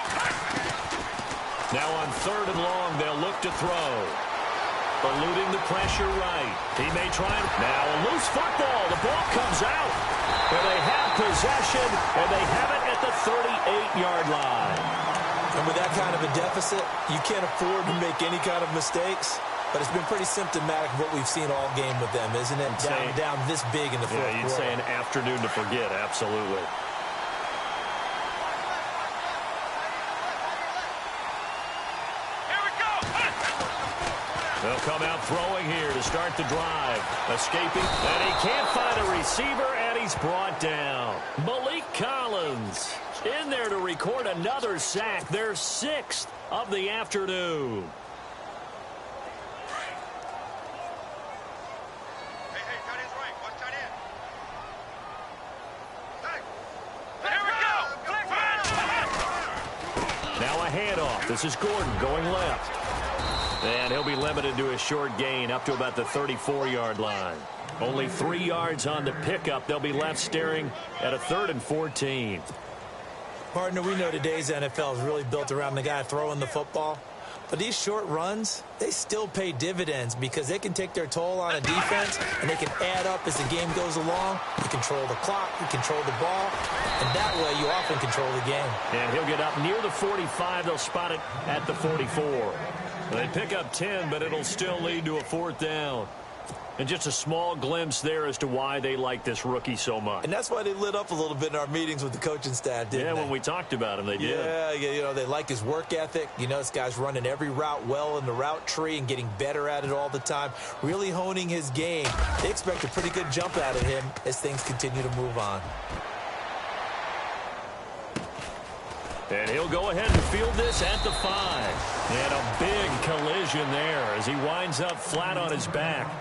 Now on 3rd and long, they'll look to throw. Eluding the pressure right. He may try. Now a loose football. The ball comes out. And they have possession, and they have it at the 38-yard line. And with that kind of a deficit, you can't afford to make any kind of mistakes. But it's been pretty symptomatic of what we've seen all game with them, isn't it? Down this big in the fourth quarter. Yeah, you'd say an afternoon to forget, absolutely. Here we go. They'll come out throwing here to start the drive. Escaping, and he can't find a receiver, and he's brought down. Malik Collins in there to record another sack, their 6th of the afternoon. This is Gordon going left. And he'll be limited to a short gain up to about the 34-yard line. Only 3 yards on the pickup. They'll be left staring at a 3rd and 14. Partner, we know today's NFL is really built around the guy throwing the football. But these short runs, they still pay dividends because they can take their toll on a defense and they can add up as the game goes along. You control the clock, you control the ball, and that way you often control the game. And he'll get up near the 45. They'll spot it at the 44. They pick up 10, but it'll still lead to a 4th down. And just a small glimpse there as to why they like this rookie so much. And that's why they lit up a little bit in our meetings with the coaching staff, didn't they? Yeah, when we talked about him, they did. Yeah, you know, they like his work ethic. You know, this guy's running every route well in the route tree and getting better at it all the time, really honing his game. They expect a pretty good jump out of him as things continue to move on. And he'll go ahead and field this at the 5. And a big collision there as he winds up flat on his back.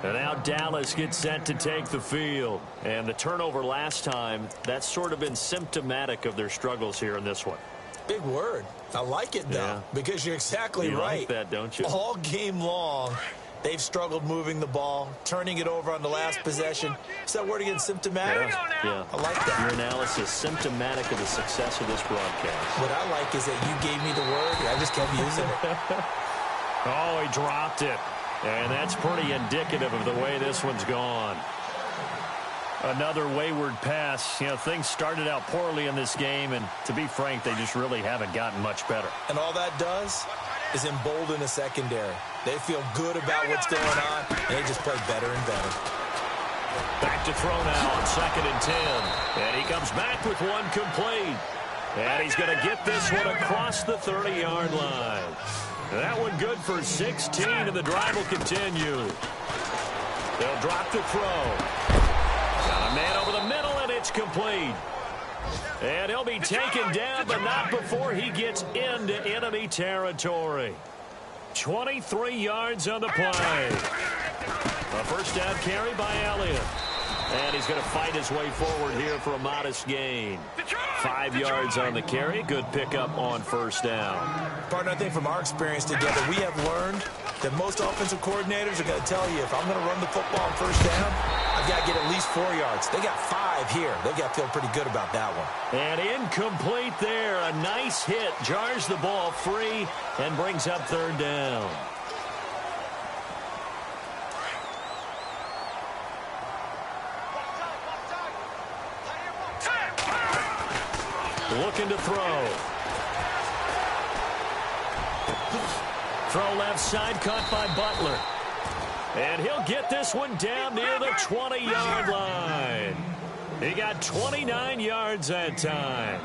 And now Dallas gets set to take the field. And the turnover last time, that's sort of been symptomatic of their struggles here in this one. Big word. I like it, though, because you're exactly right. You like that, don't you? All game long, they've struggled moving the ball, turning it over on the last possession. Is that word again, symptomatic? Yeah. I like that. Your analysis, symptomatic of the success of this broadcast. What I like is that you gave me the word, I just kept using it. Oh, he dropped it. And that's pretty indicative of the way this one's gone. Another wayward pass. You know, things started out poorly in this game, and to be frank, they just really haven't gotten much better. And all that does is embolden a secondary. They feel good about what's going on, and they just play better and better. Back to throw now on 2nd and 10. And he comes back with one complete. And he's going to get this one across the 30-yard line. That one good for 16, and the drive will continue. They'll drop the throw. Got a man over the middle, and it's complete. And he'll be taken down, but not before he gets into enemy territory. 23 yards on the play. A first down carry by Elliott. And he's going to fight his way forward here for a modest gain. 5 yards on the carry. Good pickup on first down. Partner, I think from our experience together, we have learned that most offensive coordinators are going to tell you, if I'm going to run the football on first down, I've got to get at least 4 yards. They got 5 here. They've got to feel pretty good about that one. And incomplete there. A nice hit. Jars the ball free and brings up 3rd down. Looking to throw. Throw left side, caught by Butler. And he'll get this one down near the 20-yard line. He got 29 yards that time.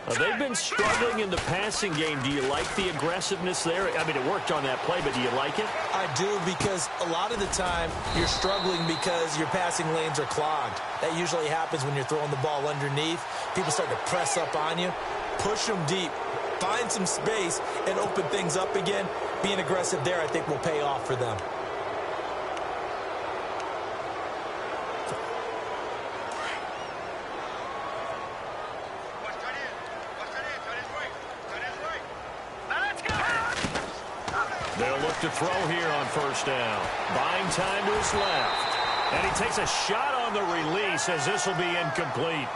They've been struggling in the passing game. Do you like the aggressiveness there? I mean, it worked on that play, but do you like it? I do, because a lot of the time you're struggling because your passing lanes are clogged. That usually happens when you're throwing the ball underneath. People start to press up on you. Push them deep. Find some space and open things up again. Being aggressive there, I think, will pay off for them. They'll look to throw here on first down. Buying time to his left. And he takes a shot on the release as this will be incomplete.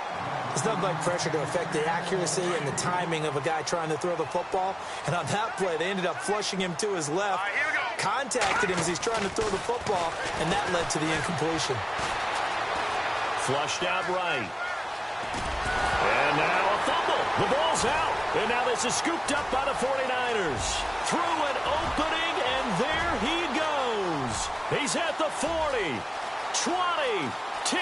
It's nothing like pressure to affect the accuracy and the timing of a guy trying to throw the football. And on that play, they ended up flushing him to his left, contacted him as he's trying to throw the football, and that led to the incompletion. Flushed out right. And now a fumble. The ball's out. And now this is scooped up by the 49ers. Through an opening, and there he goes. He's at the 40, 20, 10.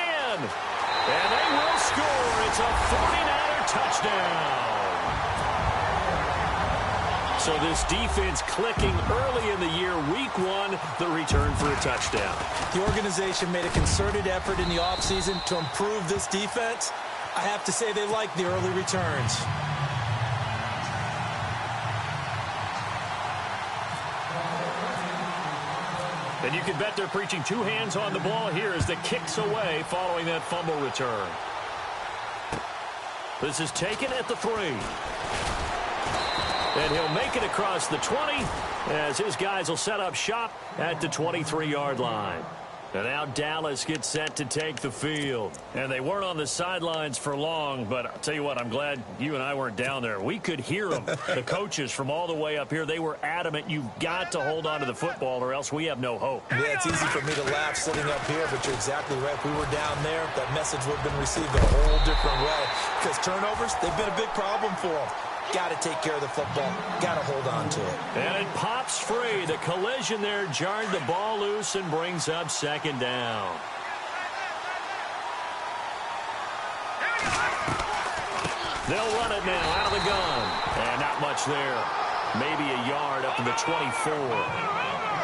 And they will score. It's a 49er touchdown. So this defense clicking early in the year. Week 1, the return for a touchdown. The organization made a concerted effort in the offseason to improve this defense. I have to say they like the early returns. And you can bet they're preaching 2 hands on the ball here as the kicks away following that fumble return. This is taken at the 3. And he'll make it across the 20 as his guys will set up shop at the 23-yard line. And now Dallas gets set to take the field. And they weren't on the sidelines for long, but I'll tell you what, I'm glad you and I weren't down there. We could hear them, the coaches from all the way up here. They were adamant, you've got to hold on to the football or else we have no hope. Yeah, it's easy for me to laugh sitting up here, but you're exactly right. If we were down there, that message would have been received a whole different way. Because turnovers, they've been a big problem for them. got to take care of the football, got to hold on to it. And it pops free. The collision there jarred the ball loose and brings up second down. They'll run it now out of the gun. And not much there. Maybe a yard up to the 24.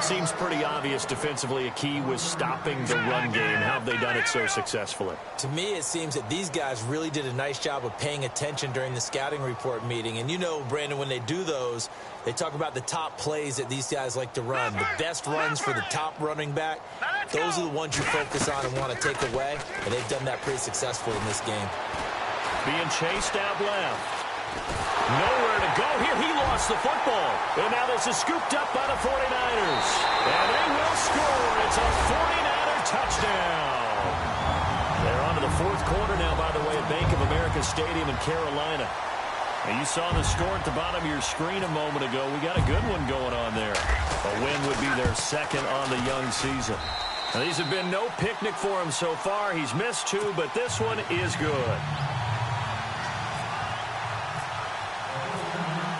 Seems pretty obvious defensively a key was stopping the run game. How have they done it so successfully? To me, it seems that these guys really did a nice job of paying attention during the scouting report meeting. And you know, Brandon, when they do those, they talk about the top plays that these guys like to run. The best runs for the top running back, those are the ones you focus on and want to take away. And they've done that pretty successfully in this game. Being chased out left. Nowhere to go here. He lost the football. And now this is scooped up by the 49ers. And they will score. It's a 49er touchdown. They're on to the fourth quarter now, by the way, at Bank of America Stadium in Carolina. And you saw the score at the bottom of your screen a moment ago. We got a good one going on there. A win would be their second on the young season. Now, these have been no picnic for him so far. He's missed two, but this one is good.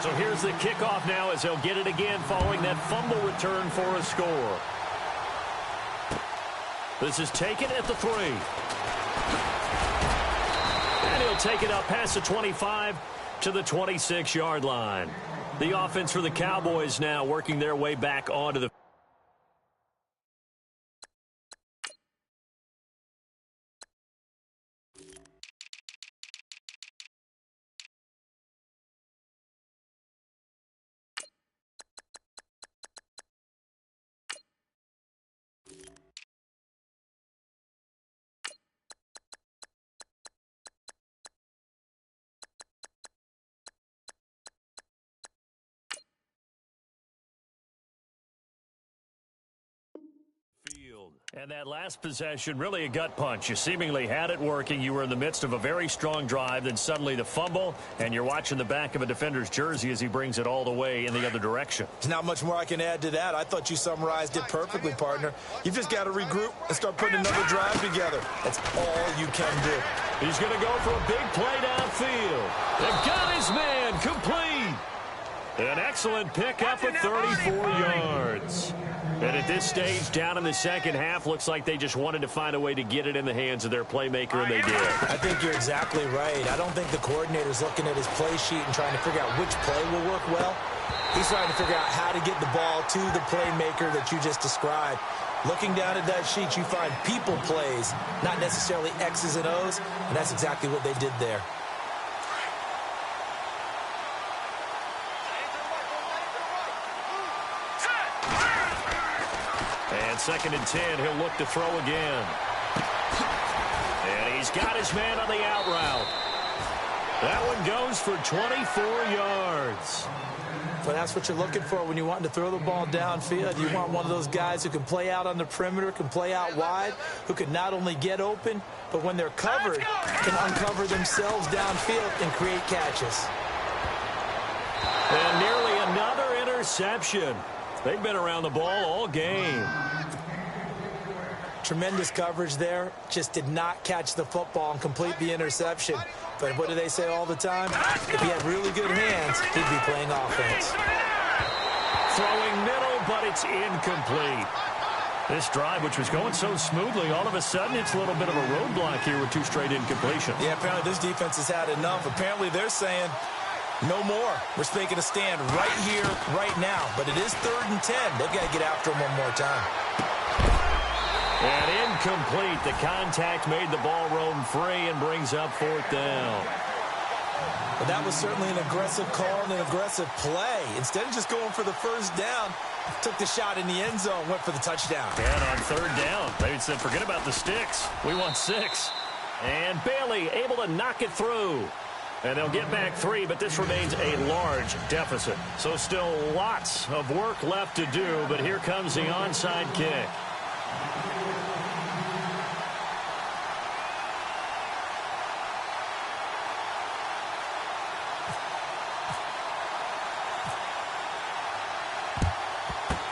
So here's the kickoff now as they'll get it again following that fumble return for a score. This is taken at the 3. And he'll take it up past the 25 to the 26-yard line. The offense for the Cowboys now working their way back onto the field. And that last possession, really a gut punch. You seemingly had it working. You were in the midst of a very strong drive. Then suddenly the fumble, and you're watching the back of a defender's jersey as he brings it all the way in the other direction. There's not much more I can add to that. I thought you summarized it perfectly, partner. You've just got to regroup and start putting another drive together. That's all you can do. He's going to go for a big play downfield. They've got his man complete. An excellent pickup at 34 yards. And at this stage, down in the second half, looks like they just wanted to find a way to get it in the hands of their playmaker, and they did. I think you're exactly right. I don't think the coordinator's looking at his play sheet and trying to figure out which play will work well. He's trying to figure out how to get the ball to the playmaker that you just described. Looking down at that sheet, you find people plays, not necessarily X's and O's, and that's exactly what they did there. And 2nd and 10, he'll look to throw again. And he's got his man on the out route. That one goes for 24 yards. But that's what you're looking for when you want to throw the ball downfield. You want one of those guys who can play out on the perimeter, can play out wide, who can not only get open, but when they're covered, can uncover themselves downfield and create catches. And nearly another interception. They've been around the ball all game. Tremendous coverage there. Just did not catch the football and complete the interception. But what do they say all the time? If he had really good hands, he'd be playing offense. Throwing middle, but it's incomplete. This drive, which was going so smoothly, all of a sudden it's a little bit of a roadblock here with 2 straight incompletions. Yeah, apparently this defense has had enough. Apparently they're saying no more. We're making a stand right here, right now. But it is 3rd and 10. They've got to get after him one more time. And incomplete. The contact made the ball roam free and brings up 4th down. But that was certainly an aggressive call and an aggressive play. Instead of just going for the first down, took the shot in the end zone, went for the touchdown. And on 3rd down, they said, forget about the sticks. We want 6. And Bailey able to knock it through. And they'll get back 3, but this remains a large deficit. So still lots of work left to do, but here comes the onside kick.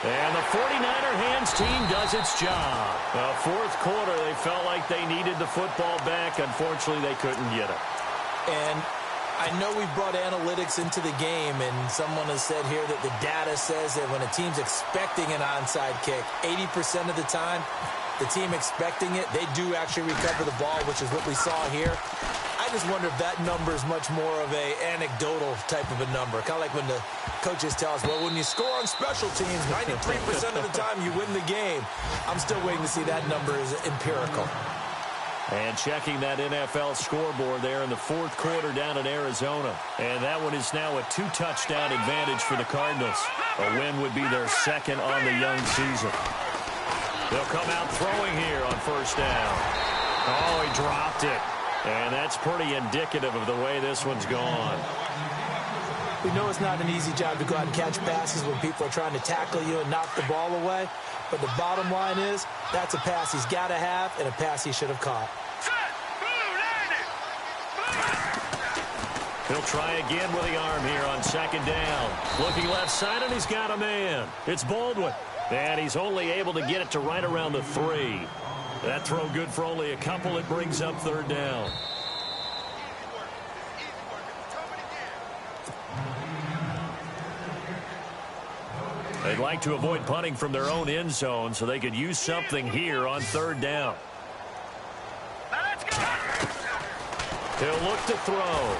And the 49er hands team does its job. 4th quarter, they felt like they needed the football back. Unfortunately, they couldn't get it. And I know we brought analytics into the game, and someone has said here that the data says that when a team's expecting an onside kick, 80% of the time, the team expecting it, they do actually recover the ball, which is what we saw here. I just wonder if that number is much more of a anecdotal type of a number. Kind of like when the coaches tell us, well, when you score on special teams, 93% of the time you win the game. I'm still waiting to see that number is empirical. And checking that NFL scoreboard there in the fourth quarter down in Arizona. And that one is now a 2-touchdown advantage for the Cardinals. A win would be their second on the young season. They'll come out throwing here on first down. Oh, he dropped it. And that's pretty indicative of the way this one's gone. We know it's not an easy job to go out and catch passes when people are trying to tackle you and knock the ball away. But the bottom line is, that's a pass he's got to have and a pass he should have caught. He'll try again with the arm here on second down. Looking left side, and he's got a man. It's Baldwin. And he's only able to get it to right around the 3. That throw good for only a couple. It brings up third down. They'd like to avoid punting from their own end zone so they could use something here on third down. He'll look to throw.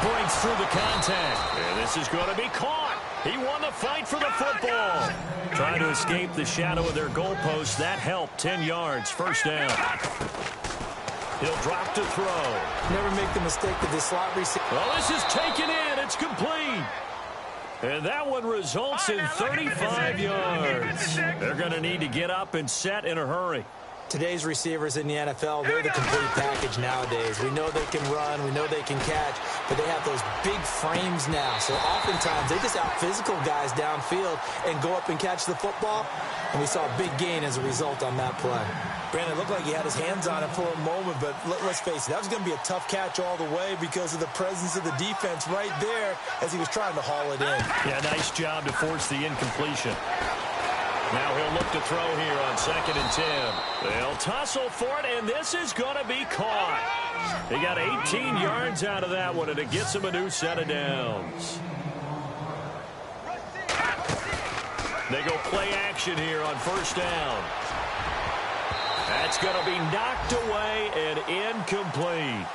Breaks through the contact. And this is going to be caught. He won the fight for the football. Trying to escape the shadow of their goalpost. That helped. 10 yards. First down. He'll drop to throw. Never make the mistake that the slot receiver. Well, this is taken in. It's complete. And that one results in 35 yards. They're going to need to get up and set in a hurry. Today's receivers in the NFL, they're the complete package nowadays. We know they can run, we know they can catch, but they have those big frames now. So oftentimes they just out-physical guys downfield and go up and catch the football. And we saw a big gain as a result on that play. Brandon, it looked like he had his hands on it for a moment, but let's face it, that was going to be a tough catch all the way because of the presence of the defense right there as he was trying to haul it in. Yeah, nice job to force the incompletion. Now he'll look to throw here on 2nd and 10. They'll tussle for it, and this is going to be caught. They got 18 yards out of that one, and it gets them a new set of downs. They go play action here on first down. That's going to be knocked away and incomplete.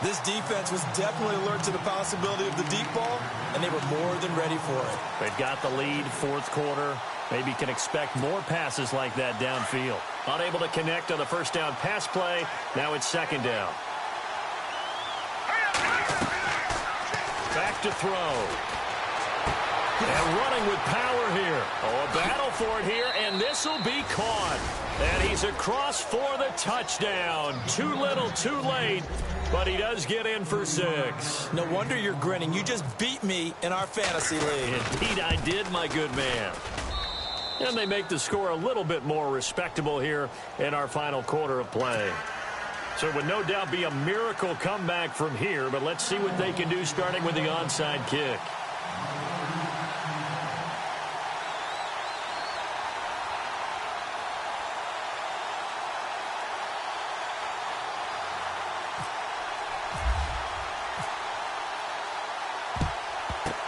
This defense was definitely alert to the possibility of the deep ball, and they were more than ready for it. They've got the lead, fourth quarter. Maybe can expect more passes like that downfield. Unable to connect on the first down pass play. Now it's second down. Back to throw. And running with power here. Oh, a battle for it here, and this will be caught. And he's across for the touchdown. Too little, too late, but he does get in for 6. No wonder you're grinning. You just beat me in our fantasy league. Indeed I did, my good man. And they make the score a little bit more respectable here in our final quarter of play. So it would no doubt be a miracle comeback from here, but let's see what they can do starting with the onside kick.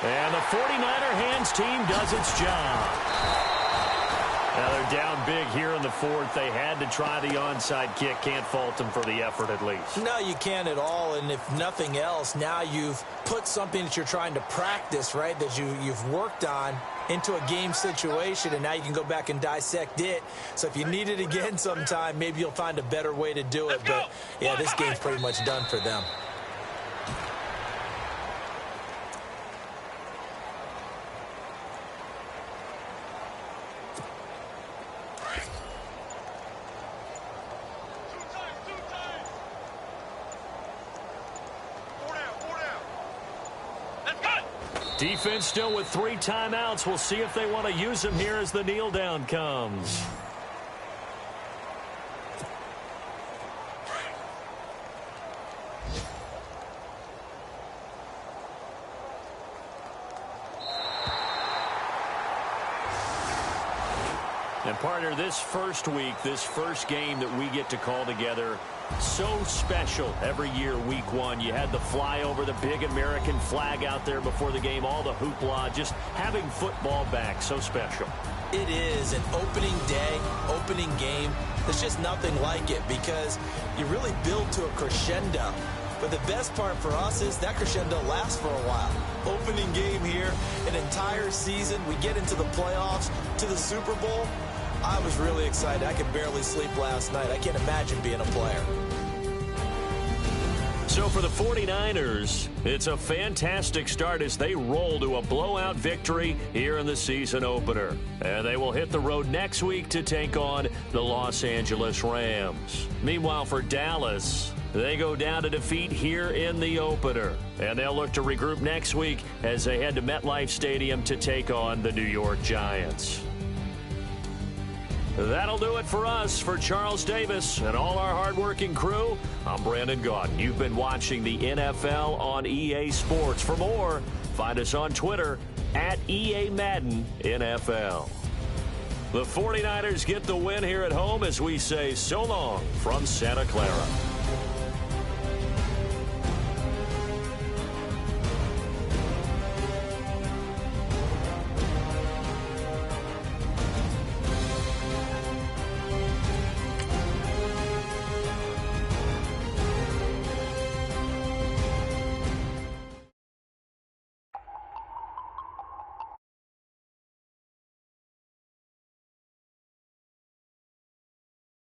And the 49er hands team does its job. Now they're down big here in the fourth. They had to try the onside kick. Can't fault them for the effort at least. No, you can't at all. And if nothing else, now you've put something that you're trying to practice, right, that you've worked on into a game situation, and now you can go back and dissect it. So if you need it again sometime, maybe you'll find a better way to do it. But, yeah, this game's pretty much done for them. Defense still with 3 timeouts. We'll see if they want to use them here as the kneel down comes. And partner, this first week, this first game that we get to call together, So special every year, week one. You had the flyover, the big American flag out there before the game, all the hoopla, just having football back, so special. It is an opening day, opening game. There's just nothing like it because you really build to a crescendo. But the best part for us is that crescendo lasts for a while. Opening game here, an entire season. We get into the playoffs, to the Super Bowl. I was really excited. I could barely sleep last night. I can't imagine being a player. So for the 49ers, it's a fantastic start as they roll to a blowout victory here in the season opener. And they will hit the road next week to take on the Los Angeles Rams. Meanwhile, for Dallas, they go down to defeat here in the opener. And they'll look to regroup next week as they head to MetLife Stadium to take on the New York Giants. That'll do it for us. For Charles Davis and all our hardworking crew, I'm Brandon Gaudin. You've been watching the NFL on EA Sports. For more, find us on Twitter at EA Madden NFL. The 49ers get the win here at home as we say so long from Santa Clara.